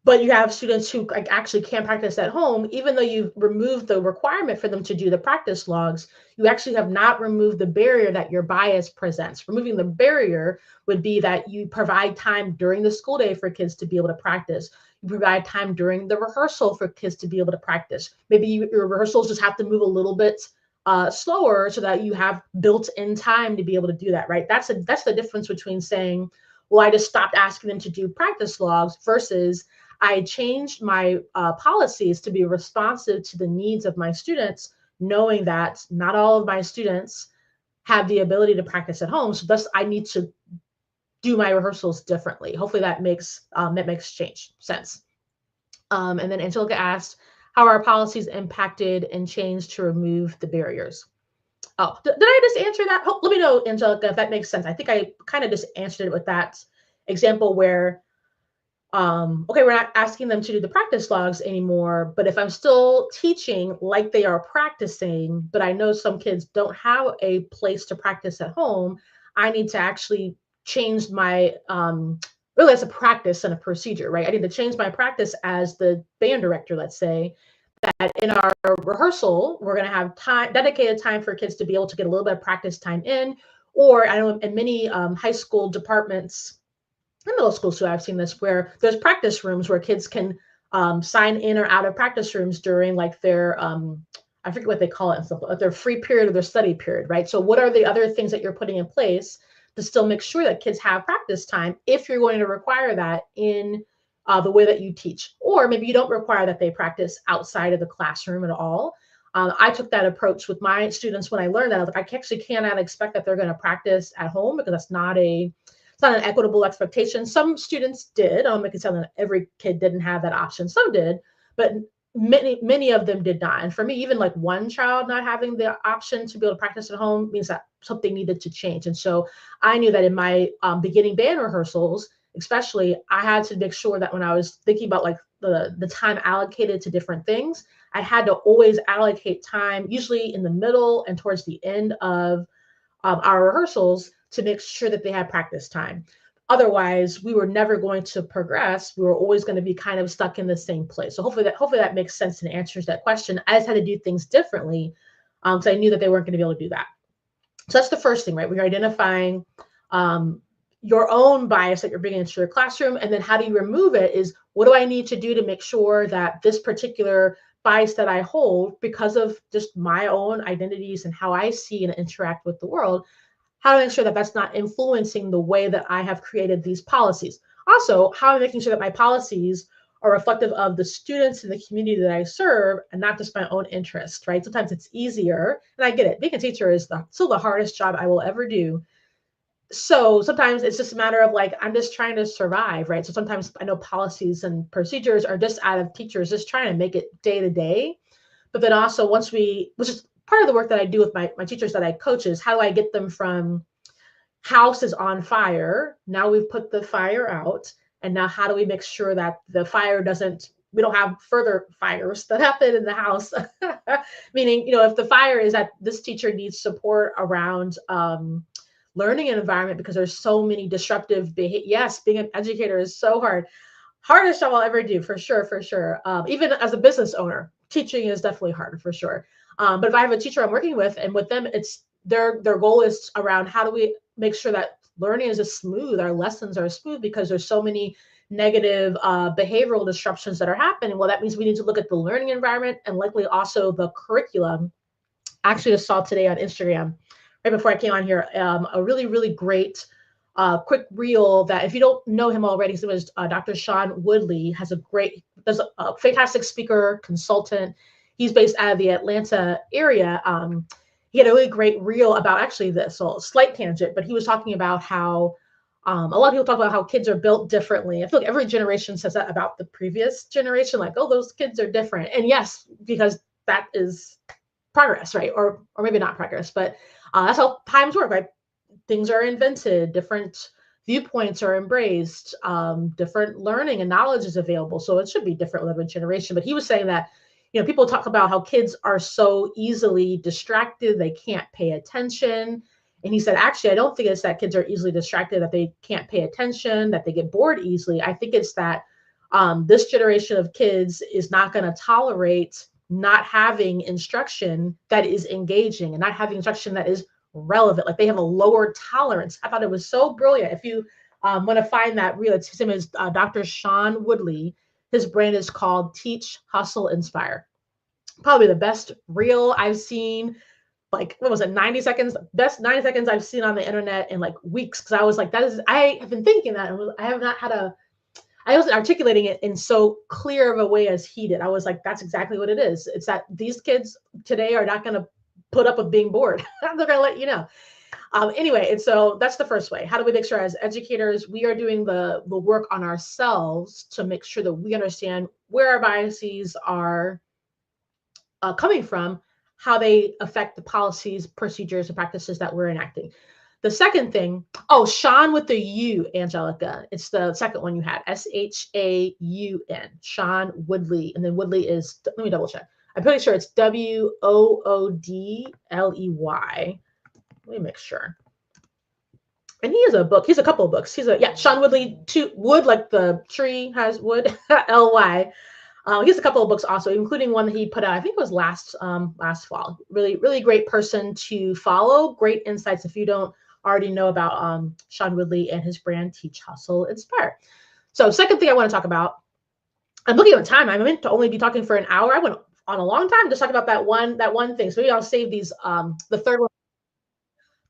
but you have students who like actually can't practice at home, even though you've removed the requirement for them to do the practice logs, you actually have not removed the barrier that your bias presents. Removing the barrier would be that you provide time during the school day for kids to be able to practice. You provide time during the rehearsal for kids to be able to practice. Maybe your rehearsals just have to move a little bit slower so that you have built-in time to be able to do that, right? That's the difference between saying, well, I just stopped asking them to do practice logs, versus I changed my policies to be responsive to the needs of my students, knowing that not all of my students have the ability to practice at home. So thus I need to do my rehearsals differently. Hopefully that makes sense. And then Angelica asked, how are policies impacted and changed to remove the barriers? Oh, did I just answer that? Let me know, Angelica, if that makes sense. I think I kind of just answered it with that example where, okay, we're not asking them to do the practice logs anymore, but if I'm still teaching like they are practicing, but I know some kids don't have a place to practice at home, I need to actually change my, really as a practice and a procedure, right? I need to change my practice as the band director, let's say, that in our rehearsal, we're going to have dedicated time for kids to be able to get a little bit of practice time in. Or I know in many high school departments, in middle school too, I've seen this, where there's practice rooms where kids can sign in or out of practice rooms during like their, I forget what they call it, like their free period or their study period, right? So what are the other things that you're putting in place to still make sure that kids have practice time if you're going to require that in the way that you teach? Or maybe you don't require that they practice outside of the classroom at all. I took that approach with my students when I learned that. I was like, I actually cannot expect that they're going to practice at home because it's not an equitable expectation. Some students did. I'll make it sound that every kid didn't have that option. Some did, but many of them did not. And for me, even like one child not having the option to be able to practice at home means that something needed to change. And so I knew that in my beginning band rehearsals, especially, I had to make sure that when I was thinking about like the time allocated to different things, I had to always allocate time, usually in the middle and towards the end of our rehearsals, to make sure that they had practice time. Otherwise, we were never going to progress. We were always going to be kind of stuck in the same place. So hopefully that makes sense and answers that question. I just had to do things differently because I knew that they weren't going to be able to do that. So that's the first thing, right? We're identifying your own bias that you're bringing into your classroom, and then how do you remove it is, what do I need to do to make sure that this particular bias that I hold, because of just my own identities and how I see and interact with the world, how do I make sure that that's not influencing the way that I have created these policies? Also, how am I making sure that my policies are reflective of the students in the community that I serve and not just my own interest, right? Sometimes it's easier, and I get it. Being a teacher is still the hardest job I will ever do. So sometimes it's just a matter of like, I'm just trying to survive, right? So sometimes I know policies and procedures are just out of teachers just trying to make it day to day. But then also which is part of the work that I do with my teachers that I coach, is how do I get them from house is on fire, now we've put the fire out, and now how do we make sure that the fire we don't have further fires that happen in the house? Meaning, if the fire is that this teacher needs support around learning an environment because there's so many disruptive behavior. Yes, being an educator is so hard. Hardest job I'll ever do, for sure, for sure. Even as a business owner, teaching is definitely hard, for sure. But if I have a teacher I'm working with, and with them, it's their goal is around how do we make sure that learning is smooth, our lessons are smooth, because there's so many negative behavioral disruptions that are happening. Well, that means we need to look at the learning environment and likely also the curriculum. Actually, I saw today on Instagram, right before I came on here, a really, really great quick reel that, if you don't know him already, his name is Dr. Sean Woodley. Does a fantastic speaker, consultant. He's based out of the Atlanta area. He had a really great reel about actually this, so slight tangent, but he was talking about how a lot of people talk about how kids are built differently. I feel like every generation says that about the previous generation, like, oh, those kids are different. And yes, because that is progress, right? Or maybe not progress, but that's how times work, right? Things are invented, different viewpoints are embraced, different learning and knowledge is available. So it should be different with every generation. But he was saying that, people talk about how kids are so easily distracted, they can't pay attention. And he said, actually, I don't think it's that kids are easily distracted, that they can't pay attention, that they get bored easily. I think it's that this generation of kids is not going to tolerate not having instruction that is engaging and not having instruction that is relevant. Like, they have a lower tolerance. I thought it was so brilliant. If you want to find that reel, his name is Dr. Sean Woodley. His brand is called Teach, Hustle, Inspire. Probably the best reel I've seen. Like, what was it, 90 seconds? Best 90 seconds I've seen on the internet in like weeks. Because I was like, I have been thinking that. I have not had I wasn't articulating it in so clear of a way as he did. I was like, that's exactly what it is. It's that these kids today are not going to put up with being bored. They're going to let you know. Anyway, and so that's the first way. How do we make sure as educators we are doing the work on ourselves to make sure that we understand where our biases are coming from, how they affect the policies, procedures, and practices that we're enacting. The second thing, oh, Sean with the U, Angelica. It's the second one you had, Shaun, Sean Woodley. And then Woodley is, let me double check. I'm pretty sure it's Woodley. Let me make sure. And he has a book. He's a couple of books. Sean Woodley, wood, like the tree has wood, Ly. He has a couple of books also, including one that he put out, I think it was last fall. Really, really great person to follow. Great insights if you don't already know about Sean Woodley and his brand, Teach, Hustle, Inspire. So second thing I want to talk about, I'm looking at the time. I meant to only be talking for an hour. I went on a long time just talking about that one thing. So maybe I'll save these, the third one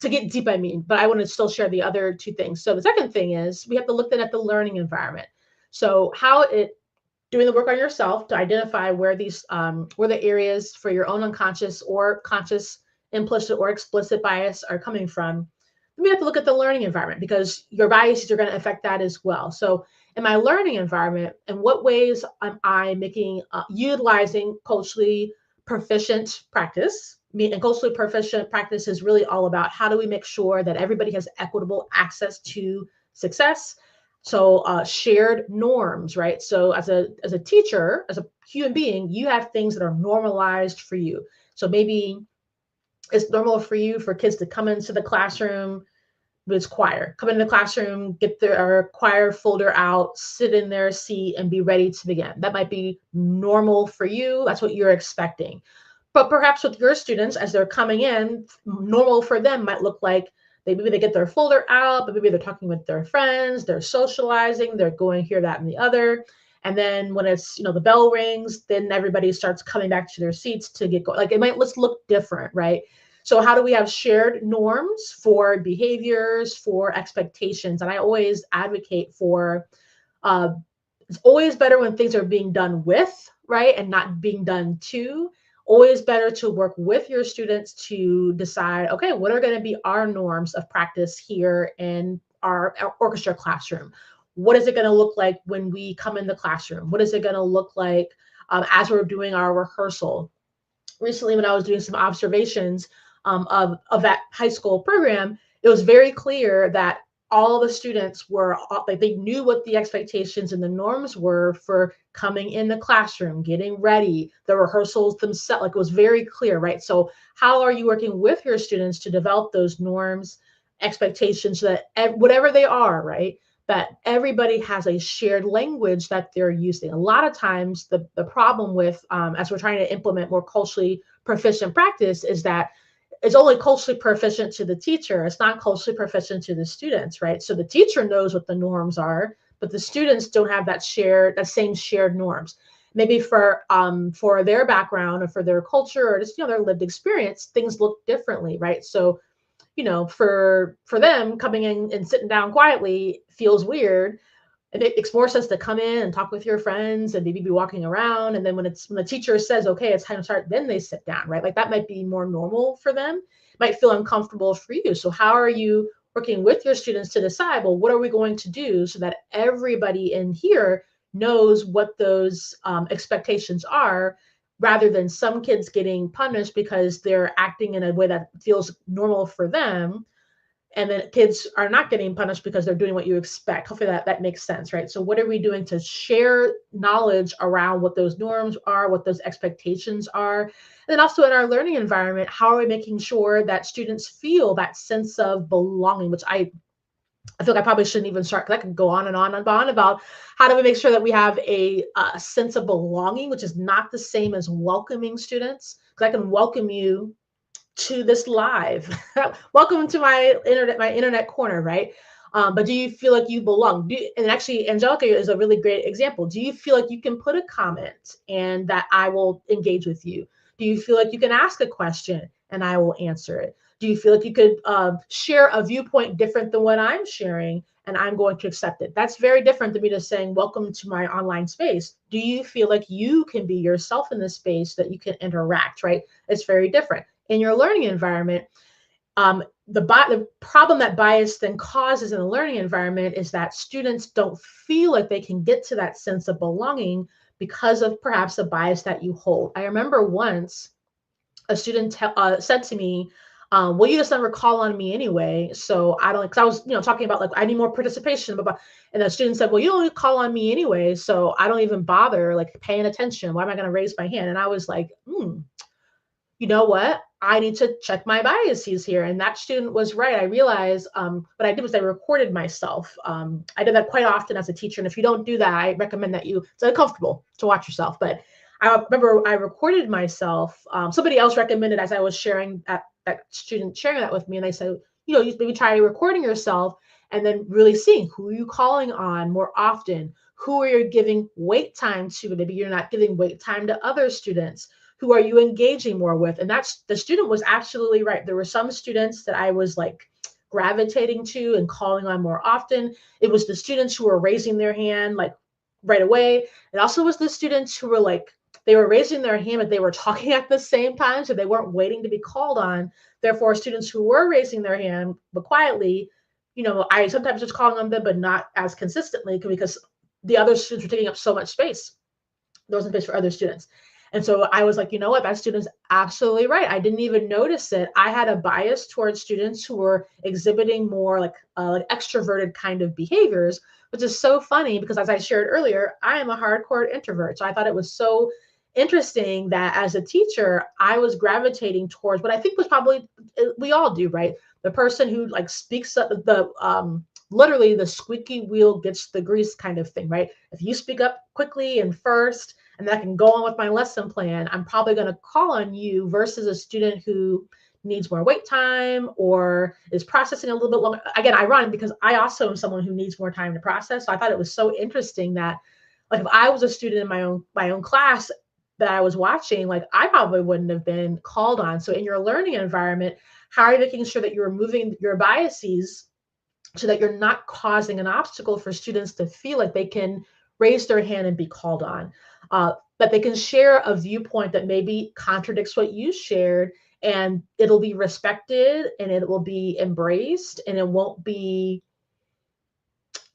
to get deep, but I want to still share the other two things. So the second thing is we have to look at the learning environment. So doing the work on yourself to identify where the areas for your own unconscious or conscious, implicit or explicit bias are coming from. We have to look at the learning environment because your biases are going to affect that as well. So in my learning environment, in what ways am I utilizing culturally proficient practice? And culturally proficient practice is really all about how do we make sure that everybody has equitable access to success. So shared norms, right? So as a teacher, as a human being, you have things that are normalized for you. So maybe it's normal for you for kids to come into the classroom with choir, come into the classroom, get their choir folder out, sit in their seat and be ready to begin. That might be normal for you. That's what you're expecting. But perhaps with your students, as they're coming in, normal for them might look like maybe they get their folder out, but maybe they're talking with their friends, they're socializing, they're going here, that, and the other. And then when it's, the bell rings, then everybody starts coming back to their seats to get going. Like let's look different, right? So how do we have shared norms for behaviors, for expectations? And I always advocate for, it's always better when things are being done with, right? And not being done to. Always better to work with your students to decide, okay, what are going to be our norms of practice here in our orchestra classroom? What is it going to look like when we come in the classroom? What is it going to look like as we're doing our rehearsal? Recently, when I was doing some observations of that high school program, it was very clear that all the students were like, they knew what the expectations and the norms were for coming in the classroom, getting ready, the rehearsals themselves. Like it was very clear, right? So how are you working with your students to develop those norms, expectations, so that whatever they are, right, that everybody has a shared language that they're using? A lot of times the problem with, as we're trying to implement more culturally proficient practice, is that it's only culturally proficient to the teacher. It's not culturally proficient to the students, right? So the teacher knows what the norms are, but the students don't have that same shared norms. Maybe for their background or for their culture or just their lived experience, things look differently, right? So for them, coming in and sitting down quietly feels weird. And it makes more sense to come in and talk with your friends and maybe be walking around. And then when the teacher says, okay, it's time to start, then they sit down, right? Like that might be more normal for them. It might feel uncomfortable for you. So how are you working with your students to decide, well, what are we going to do so that everybody in here knows what those expectations are, rather than some kids getting punished because they're acting in a way that feels normal for them, and then kids are not getting punished because they're doing what you expect. Hopefully that makes sense, right? So what are we doing to share knowledge around what those norms are, what those expectations are? And then also in our learning environment, how are we making sure that students feel that sense of belonging, which I feel like I probably shouldn't even start, because I can go on and on and on about how do we make sure that we have a sense of belonging, which is not the same as welcoming students. Because I can welcome you to this live. Welcome to my internet corner, right? But do you feel like you belong? And actually, Angelica is a really great example. Do you feel like you can put a comment and that I will engage with you? Do you feel like you can ask a question and I will answer it? Do you feel like you could share a viewpoint different than what I'm sharing and I'm going to accept it? That's very different than me just saying, welcome to my online space. Do you feel like you can be yourself in this space, that you can interact, right? It's very different. In your learning environment, the problem that bias then causes in the learning environment is that students don't feel like they can get to that sense of belonging because of perhaps a bias that you hold. I remember once a student said to me, well, you just never call on me anyway, so I don't, because I was, talking about like I need more participation, and the student said, well, you don't call on me anyway, so I don't even bother like paying attention. Why am I going to raise my hand? And I was like, you know what? I need to check my biases here. And that student was right. I realized what I did was I recorded myself. I did that quite often as a teacher. And if you don't do that, I recommend that it's uncomfortable to watch yourself. But I remember I recorded myself. Somebody else recommended as I was sharing that student sharing that with me. And they said, you maybe try recording yourself and then really seeing who are you calling on more often, who are you giving wait time to. Maybe you're not giving wait time to other students. Who are you engaging more with? And the student was absolutely right. There were some students that I was like gravitating to and calling on more often. It was the students who were raising their hand like right away. It also was the students who were like, they were raising their hand, but they were talking at the same time. So they weren't waiting to be called on. Therefore, students who were raising their hand, but quietly, I sometimes was calling on them, but not as consistently because the other students were taking up so much space. There wasn't space for other students. And so I was like, you know what, that student's absolutely right. I didn't even notice it. I had a bias towards students who were exhibiting more like extroverted kind of behaviors, which is so funny because as I shared earlier, I am a hardcore introvert. So I thought it was so interesting that as a teacher, I was gravitating towards what I think was probably, we all do, right? The person who like speaks up, literally the squeaky wheel gets the grease kind of thing, right? If you speak up quickly and first, and then I can go on with my lesson plan, I'm probably going to call on you versus a student who needs more wait time or is processing a little bit longer. Again, ironic because I also am someone who needs more time to process. So I thought it was so interesting that like if I was a student in my own class that I was watching, like I probably wouldn't have been called on. So in your learning environment, how are you making sure that you're removing your biases so that you're not causing an obstacle for students to feel like they can raise their hand and be called on, that they can share a viewpoint that maybe contradicts what you shared, and it'll be respected and it will be embraced and it won't be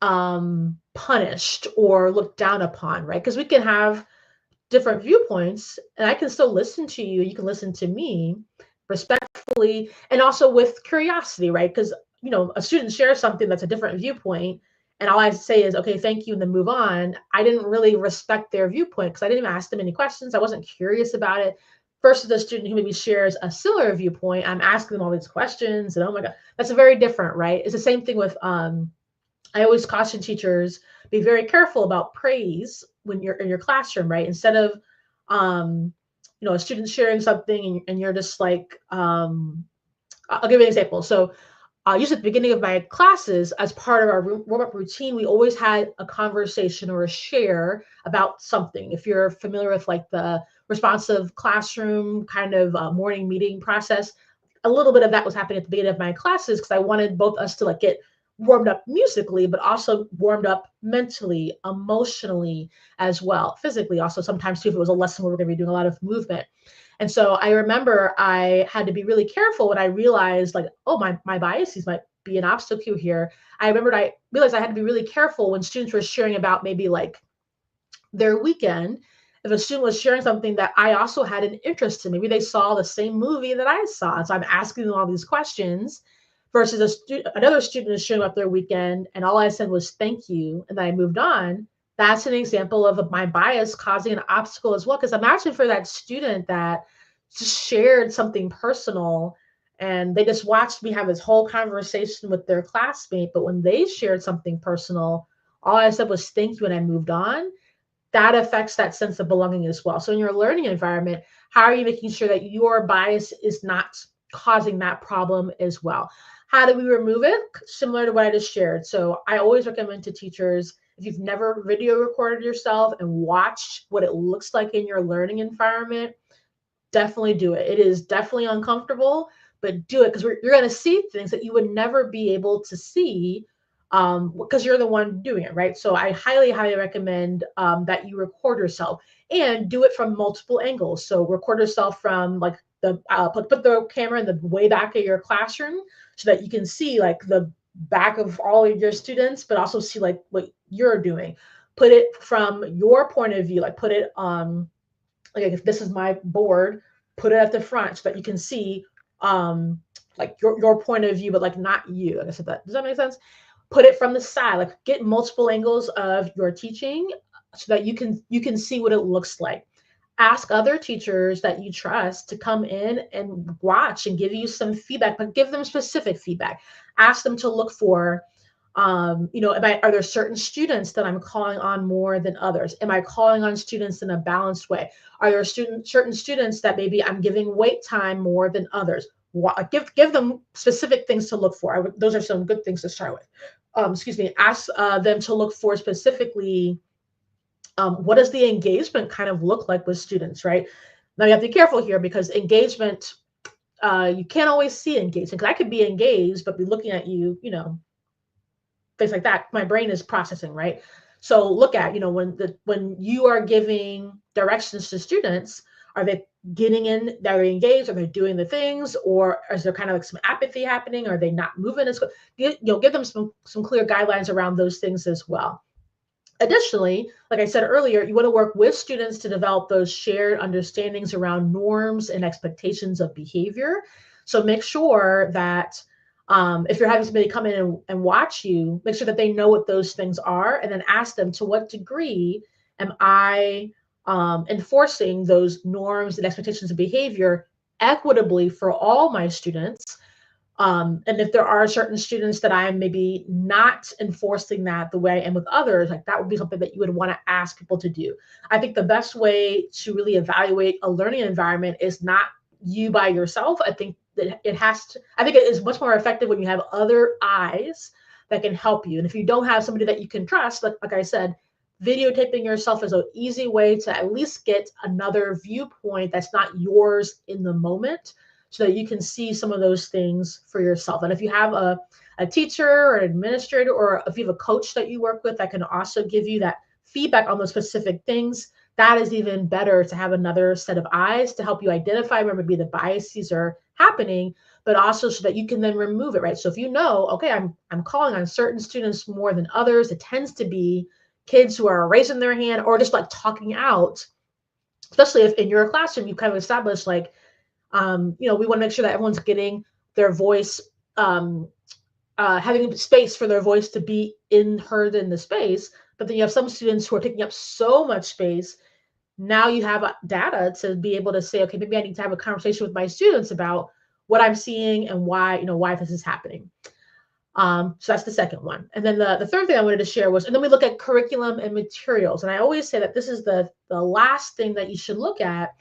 punished or looked down upon, right? Because we can have different viewpoints and I can still listen to you, you can listen to me respectfully and also with curiosity, right? Because a student shares something that's a different viewpoint and all I say is okay, thank you, and then move on. I didn't really respect their viewpoint because I didn't even ask them any questions. I wasn't curious about it. Versus the student who maybe shares a similar viewpoint, I'm asking them all these questions and oh my god, that's a very different, right? It's the same thing with I always caution teachers, be very careful about praise when you're in your classroom, right? Instead of, a student sharing something and you're just like, I'll give you an example. So usually at the beginning of my classes, as part of our warm-up routine, we always had a conversation or a share about something. If you're familiar with like the responsive classroom kind of morning meeting process, a little bit of that was happening at the beginning of my classes because I wanted both us to like get warmed up musically, but also warmed up mentally, emotionally as well, physically also sometimes too if it was a lesson where we're going to be doing a lot of movement. And so I remember I had to be really careful when I realized like, oh, my biases might be an obstacle here. I realized I had to be really careful when students were sharing about maybe like their weekend. If a student was sharing something that I also had an interest in, maybe they saw the same movie that I saw. And so I'm asking them all these questions versus another student is sharing about their weekend and all I said was thank you. And then I moved on. That's an example of my bias causing an obstacle as well. Because imagine for that student that just shared something personal and they just watched me have this whole conversation with their classmate. But when they shared something personal, all I said was thank you and I moved on. That affects that sense of belonging as well. So in your learning environment, how are you making sure that your bias is not causing that problem as well? How do we remove it? Similar to what I just shared. So I always recommend to teachers, if you've never video recorded yourself and watched what it looks like in your learning environment, definitely do it. It is definitely uncomfortable, but do it because you're going to see things that you would never be able to see because you're the one doing it, right? So I highly, highly recommend that you record yourself and do it from multiple angles. So record yourself from like put the camera in the way back of your classroom so that you can see like the back of all of your students, but also see like what you're doing. Put it from your point of view, like put it like if this is my board, put it at the front so that you can see like your point of view, but like not you. Like I said, that does that make sense? Put it from the side, like get multiple angles of your teaching so that you can see what it looks like. Ask other teachers that you trust to come in and watch and give you some feedback, but give them specific feedback. Ask them to look for, are there certain students that I'm calling on more than others? Am I calling on students in a balanced way? Are there certain students that maybe I'm giving wait time more than others? Give them specific things to look for. Those are some good things to start with. Ask them to look for specifically what does the engagement kind of look like with students, right? Now you have to be careful here because engagement, you can't always see engagement because I could be engaged, but be looking at you, things like that. My brain is processing, right? So look at, when you are giving directions to students, are they getting in, are they engaged, are they doing the things, or is there kind of like some apathy happening? Are they not moving as good? Give them some clear guidelines around those things as well. Additionally, like I said earlier, you want to work with students to develop those shared understandings around norms and expectations of behavior. So make sure that if you're having somebody come in and watch you, make sure that they know what those things are, and then ask them, to what degree am I enforcing those norms and expectations of behavior equitably for all my students? And if there are certain students that I'm maybe not enforcing that the way I am with others, like that would be something that you would want to ask people to do. I think the best way to really evaluate a learning environment is not you by yourself. I think that I think it is much more effective when you have other eyes that can help you. And if you don't have somebody that you can trust, like I said, videotaping yourself is an easy way to at least get another viewpoint that's not yours in the moment, so that you can see some of those things for yourself. And if you have a teacher or an administrator, or if you have a coach that you work with that can also give you that feedback on those specific things, that is even better, to have another set of eyes to help you identify where maybe the biases are happening, but also so that you can then remove it, right? So if you know, okay, I'm calling on certain students more than others, it tends to be kids who are raising their hand or just like talking out, especially if in your classroom you kind of established like, we want to make sure that everyone's getting their voice, having space for their voice to be heard in the space. But then you have some students who are taking up so much space. Now you have data to be able to say, okay, maybe I need to have a conversation with my students about what I'm seeing and why this is happening. So that's the second one. And then the third thing I wanted to share was, and then we look at curriculum and materials. And I always say that this is the last thing that you should look at,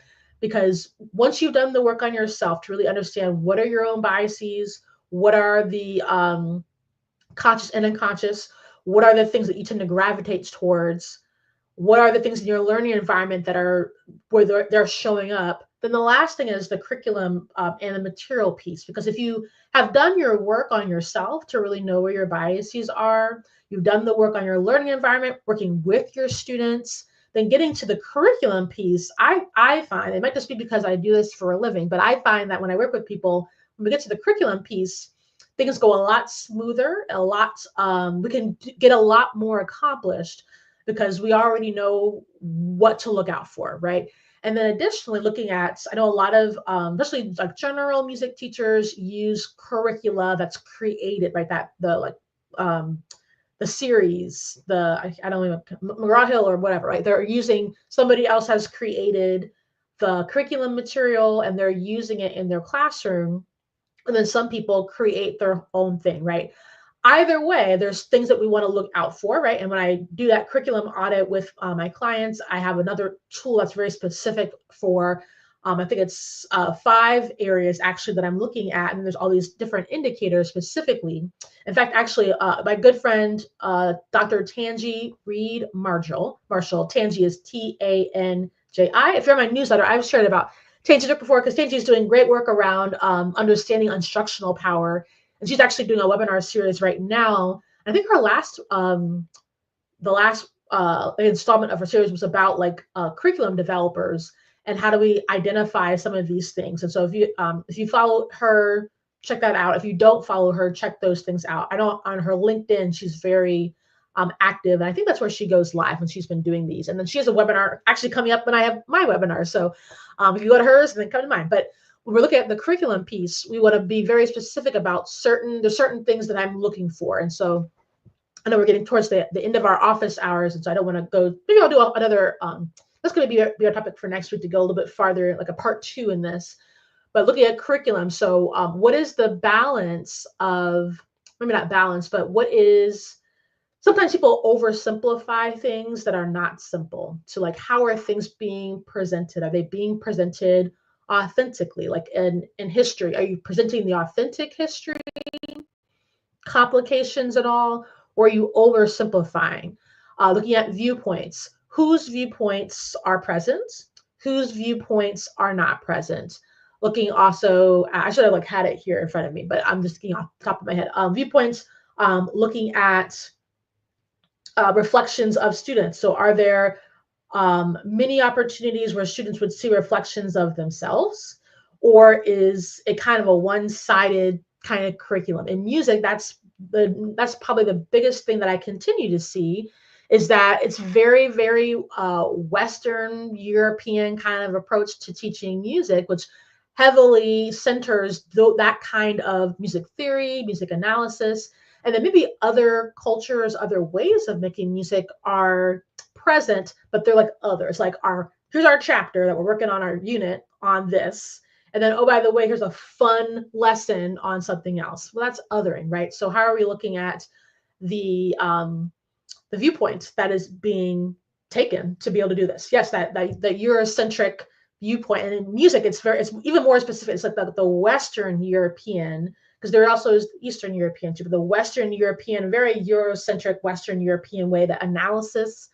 because once you've done the work on yourself to really understand what are your own biases, what are the conscious and unconscious, what are the things that you tend to gravitate towards, what are the things in your learning environment that are where they're showing up, then the last thing is the curriculum and the material piece. Because if you have done your work on yourself to really know where your biases are, you've done the work on your learning environment, working with your students, then getting to the curriculum piece, I find, it might just be because I do this for a living, but I find that when I work with people, when we get to the curriculum piece, things go a lot smoother, we can get a lot more accomplished because we already know what to look out for, right? And then additionally, looking at, I know a lot of, especially like general music teachers use curricula that's created, right? The series, I don't even, McGraw-Hill or whatever, right? They're using, somebody else has created the curriculum material and they're using it in their classroom. And then some people create their own thing, right? Either way, there's things that we want to look out for, right? And when I do that curriculum audit with my clients, I have another tool that's very specific for, I think it's 5 areas actually that I'm looking at, and there's all these different indicators specifically. In fact, actually, my good friend, Dr. Tanji Reed Marshall, Tanji is Tanji. If you're on my newsletter, I've shared about Tanji before, because Tanji is doing great work around understanding instructional power. And she's actually doing a webinar series right now. I think her last, the last installment of her series was about like curriculum developers and how do we identify some of these things. And so if you follow her, check that out. If you don't follow her, check those things out. I know on her LinkedIn, she's very active. And I think that's where she goes live when she's been doing these. And then she has a webinar actually coming up when I have my webinar. So if you go to hers and then come to mine. But when we're looking at the curriculum piece, we want to be very specific about there's certain things that I'm looking for. And so I know we're getting towards the end of our office hours. And so I don't want to go, maybe I'll do another, that's going to be our topic for next week, to go a little bit farther, like a part 2 in this. But looking at curriculum, so what is the balance of, maybe not balance, but what is, sometimes people oversimplify things that are not simple. So like, how are things being presented? Are they being presented authentically? Like in history, are you presenting the authentic history, complications and all, or are you oversimplifying? Looking at viewpoints, whose viewpoints are present, whose viewpoints are not present. Looking also, I should have like had it here in front of me, but I'm just thinking off the top of my head. Viewpoints, looking at reflections of students. So are there many opportunities where students would see reflections of themselves, or is it kind of a one-sided kind of curriculum? In music, that's probably the biggest thing that I continue to see, is that it's very, very Western European kind of approach to teaching music, which heavily centers that kind of music theory, music analysis, and then maybe other cultures, other ways of making music are present, but they're like others. Like here's our chapter that we're working on, our unit on this. And then, oh, by the way, here's a fun lesson on something else. Well, that's othering, right? So how are we looking at the viewpoint that is being taken to be able to do this? Yes, that Eurocentric viewpoint. And in music, it's even more specific. It's like the Western European, because there also is Eastern European too, but the Western European, very Eurocentric Western European way, the analysis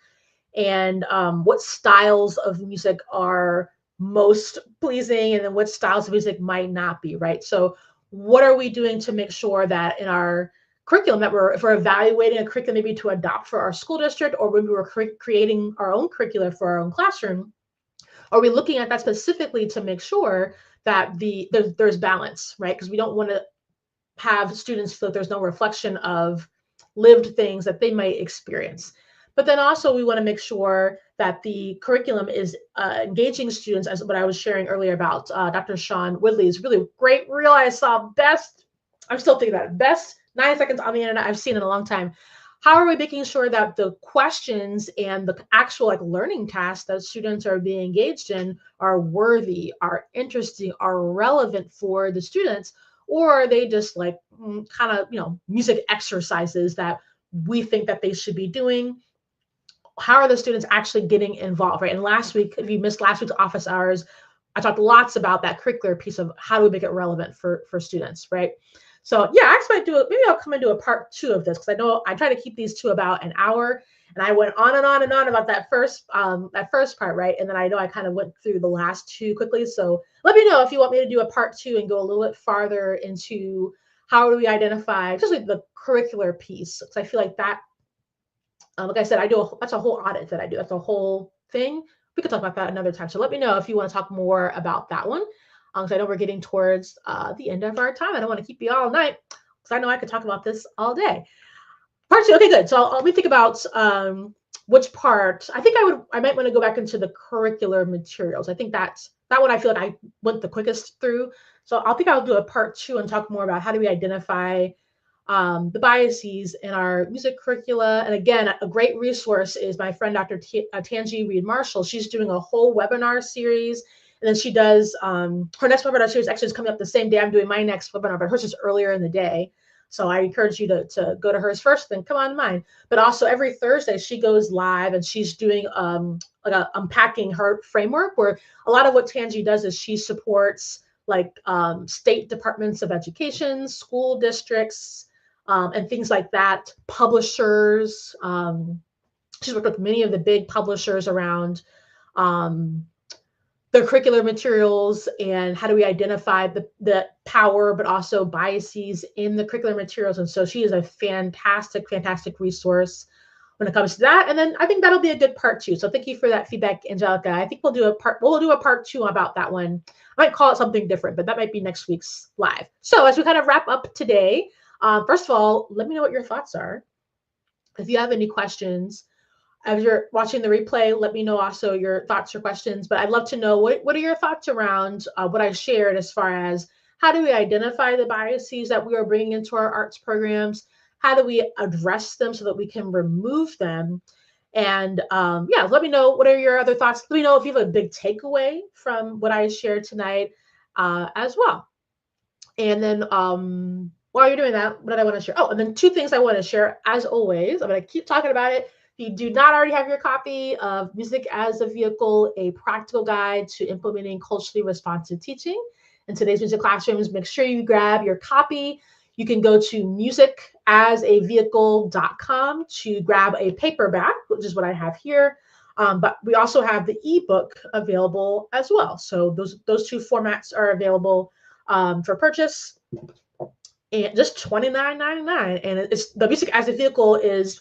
and what styles of music are most pleasing, and then what styles of music might not be, right? So what are we doing to make sure that in our curriculum, that if we're evaluating a curriculum maybe to adopt for our school district, or when we were creating our own curricula for our own classroom, are we looking at that specifically to make sure that there's balance, right? Because we don't want to have students feel like there's no reflection of lived things that they might experience. But then also we want to make sure that the curriculum is engaging students, as what I was sharing earlier about Dr. Sean Woodley's really great reel I saw, I'm still thinking about it, best 9 seconds on the internet I've seen in a long time. How are we making sure that the questions and the actual like learning tasks that students are being engaged in are worthy, are interesting, are relevant for the students? Or are they just like kind of, music exercises that we think that they should be doing? How are the students actually getting involved, right? And last week, if you missed last week's office hours, I talked lots about that curricular piece of how do we make it relevant for students, right? So yeah, I expect maybe I'll come and do a part 2 of this, because I know I try to keep these to about an hour, and I went on and on and on about that first part, right? And then I know I kind of went through the last 2 quickly. So let me know if you want me to do a part 2 and go a little bit farther into how do we identify, especially the curricular piece, because I feel like that, like I said, that's a whole audit that I do. That's a whole thing. We could talk about that another time. So let me know if you want to talk more about that one. Because I know we're getting towards the end of our time. I don't want to keep you all night, because I know I could talk about this all day. Part 2, okay, good. So let me think about which part. I think I might want to go back into the curricular materials. I think that one I feel like I went the quickest through. So I think I'll do a part 2 and talk more about how do we identify the biases in our music curricula. And again, a great resource is my friend, Dr. Tanji Reed-Marshall. She's doing a whole webinar series. And then she does, her next webinar series actually is coming up the same day I'm doing my next webinar, but hers is earlier in the day. So I encourage you to go to hers first, then come on to mine. But also every Thursday she goes live and she's doing unpacking her framework, where a lot of what Tanji does is she supports like state departments of education, school districts, and things like that, publishers. She's worked with many of the big publishers around their curricular materials and how do we identify the power, but also biases in the curricular materials. And so she is a fantastic, fantastic resource. when it comes to that. And then I think that'll be a good part 2. So thank you for that feedback, Angelica. I think we'll do a part 2 about that one. I might call it something different, but that might be next week's live. So as we kind of wrap up today, first of all, let me know what your thoughts are. If you have any questions, as you're watching the replay, let me know also your thoughts or questions. But I'd love to know what are your thoughts around what I shared as far as how do we identify the biases that we are bringing into our arts programs? How do we address them so that we can remove them? And yeah, let me know what are your other thoughts. Let me know if you have a big takeaway from what I shared tonight as well. And then while you're doing that, what did I want to share? Oh, and then 2 things I want to share. As always, I'm going to keep talking about it. If you do not already have your copy of Music as a Vehicle, a practical guide to implementing culturally responsive teaching in today's music classrooms, make sure you grab your copy. You can go to musicasavehicle.com to grab a paperback, which is what I have here. But we also have the ebook available as well. So those 2 formats are available for purchase, and just $29.99. And it's the Music as a Vehicle is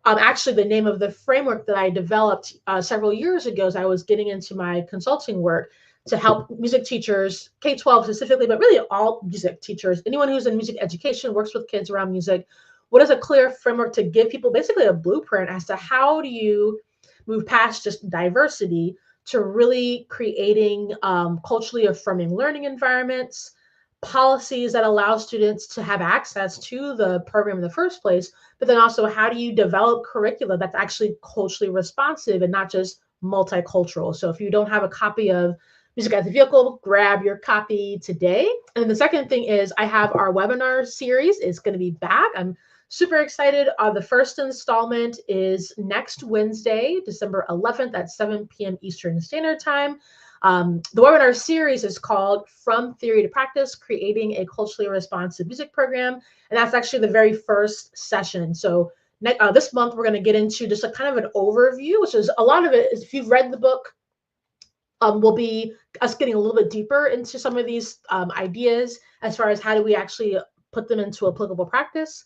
actually the name of the framework that I developed several years ago as I was getting into my consulting work to help music teachers, K-12 specifically, but really all music teachers, anyone who's in music education, works with kids around music. What is a clear framework to give people basically a blueprint as to how do you move past just diversity to really creating culturally affirming learning environments, policies that allow students to have access to the program in the first place, but then also how do you develop curricula that's actually culturally responsive and not just multicultural. So if you don't have a copy of Music as a Vehicle, grab your copy today. And the second thing is I have our webinar series. It's going to be back. I'm super excited. The first installment is next Wednesday, December 11th at 7 p.m. Eastern Standard Time. The webinar series is called From Theory to Practice, Creating a Culturally Responsive Music Program. And that's actually the very first session. So this month, we're going to get into just a kind of an overview, which is a lot of it is if you've read the book, will be us getting a little bit deeper into some of these ideas as far as how do we actually put them into applicable practice.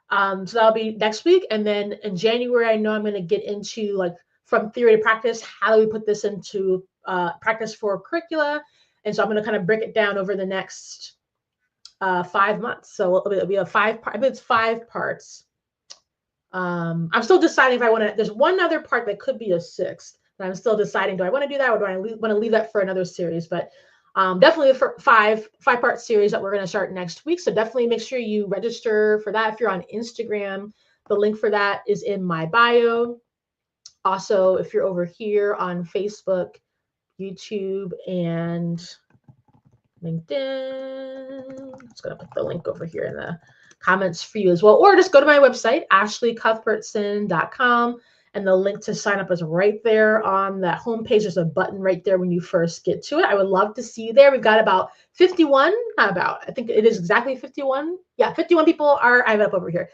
So that'll be next week. And then in January, I know I'm going to get into like from theory to practice, how do we put this into practice for curricula? And so I'm going to kind of break it down over the next 5 months. So it'll be a 5-part, I think it's 5 parts. I'm still deciding if I want to, there's one other part that could be a 6th. I'm still deciding, do I want to do that or do I want to leave that for another series? But definitely for 5-part series that we're going to start next week. So definitely make sure you register for that. If you're on Instagram, the link for that is in my bio. Also, if you're over here on Facebook, YouTube, and LinkedIn, I'm just going to put the link over here in the comments for you as well. Or just go to my website, ashleycuthbertson.com. And the link to sign up is right there on that homepage. There's a button right there when you first get to it. I would love to see you there. We've got about 51, I think it is exactly 51. Yeah, 51 people are, I have it up over here.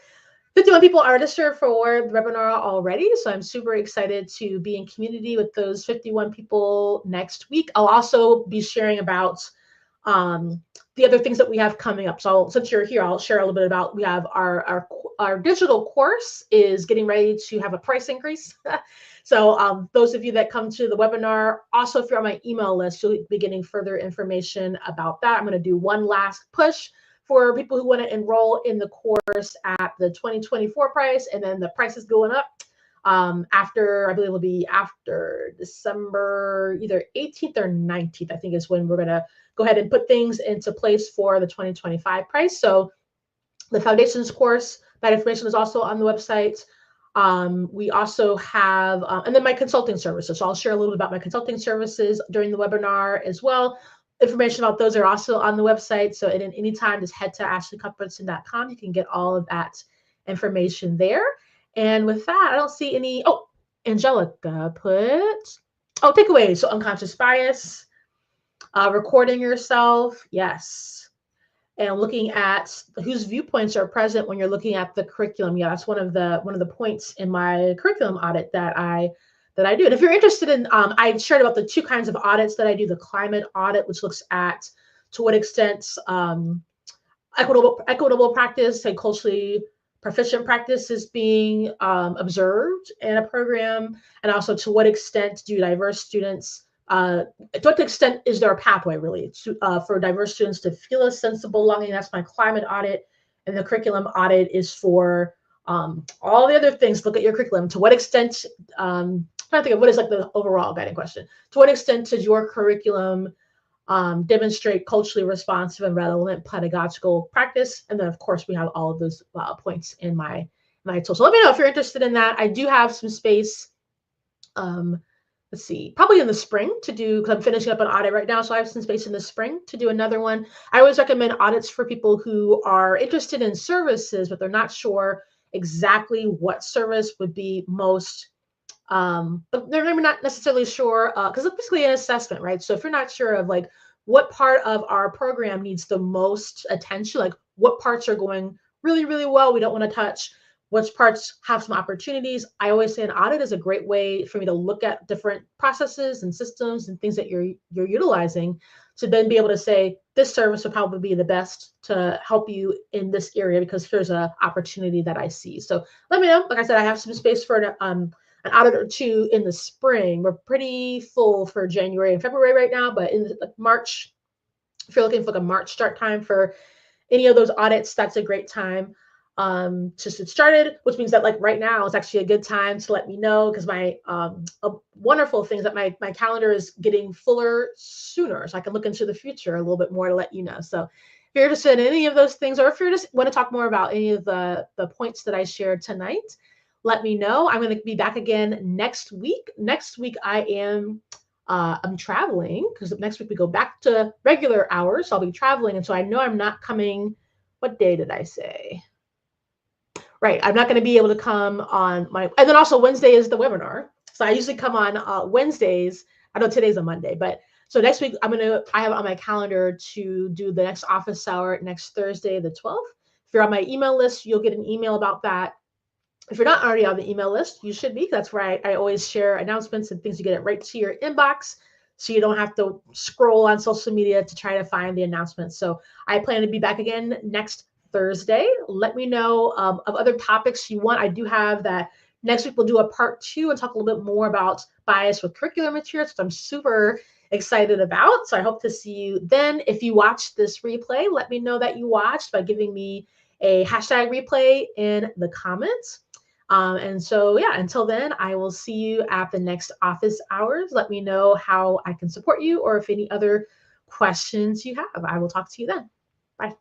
51 people are registered for the webinar already. So I'm super excited to be in community with those 51 people next week. I'll also be sharing about the other things that we have coming up. So since you're here, I'll share a little bit about, we have our digital course is getting ready to have a price increase. So those of you that come to the webinar, also if you're on my email list, you'll be getting further information about that. I'm going to do one last push for people who want to enroll in the course at the 2024 price, and then the price is going up after, I believe it'll be after December, either 18th or 19th, I think is when we're going to go ahead and put things into place for the 2025 price. So the foundations course, that information is also on the website. We also have, and then my consulting services. So I'll share a little bit about my consulting services during the webinar as well. Information about those are also on the website. So at any time, just head to ashleycuthbertson.com. You can get all of that information there. And with that, I don't see any, Angelica put, takeaways. So unconscious bias, recording yourself, yes. And looking at whose viewpoints are present when you're looking at the curriculum. Yeah, that's one of the points in my curriculum audit that I do. And if you're interested in, I shared about the 2 kinds of audits that I do. The climate audit, which looks at to what extent equitable practice and culturally proficient practice is being observed in a program, and also to what extent do diverse students, to what extent is there a pathway really for diverse students to feel a sense of belonging? That's my climate audit. And the curriculum audit is for all the other things. Look at your curriculum. To what extent, I'm trying to think of what is like the overall guiding question. To what extent does your curriculum demonstrate culturally responsive and relevant pedagogical practice? And then, of course, we have all of those points in my tool. So let me know if you're interested in that. I do have some space. Let's see, probably in the spring to do, because I'm finishing up an audit right now. So I have some space in the spring to do another one. I always recommend audits for people who are interested in services, but they're not sure exactly what service would be most, but they're maybe not necessarily sure, because it's basically an assessment, right? So if you're not sure of like what part of our program needs the most attention, like what parts are going really, really well, we don't want to touch, which parts have some opportunities. I always say an audit is a great way for me to look at different processes and systems and things that you're utilizing, to then be able to say, this service would probably be the best to help you in this area because here's an opportunity that I see. So let me know. Like I said, I have some space for an audit or two in the spring. We're pretty full for January and February right now, but in March, if you're looking for like a March start time for any of those audits, that's a great time to get started, which means that like right now is actually a good time to let me know, because my a wonderful thing is that my calendar is getting fuller sooner, so I can look into the future a little bit more to let you know. So if you're interested in any of those things, or if you just want to talk more about any of the points that I shared tonight, let me know. I'm going to be back again next week. Next week I am I'm traveling, because next week we go back to regular hours. So I'll be traveling, and so I know I'm not coming. What day did I say? Right. I'm not going to be able to come on my, and then also Wednesday is the webinar. So I usually come on Wednesdays. I know today's a Monday, but so next week I have on my calendar to do the next office hour next Thursday, the 12th. If you're on my email list, you'll get an email about that. If you're not already on the email list, you should be. That's where I always share announcements and things. You get it right to your inbox, so you don't have to scroll on social media to try to find the announcements. So I plan to be back again next Thursday. Let me know of other topics you want. I do have that next week. We'll do a part 2 and talk a little bit more about bias with curricular materials, which I'm super excited about. So I hope to see you then. If you watched this replay, let me know that you watched by giving me a hashtag replay in the comments. And so, yeah, until then, I will see you at the next office hours. Let me know how I can support you, or if any other questions you have. I will talk to you then. Bye.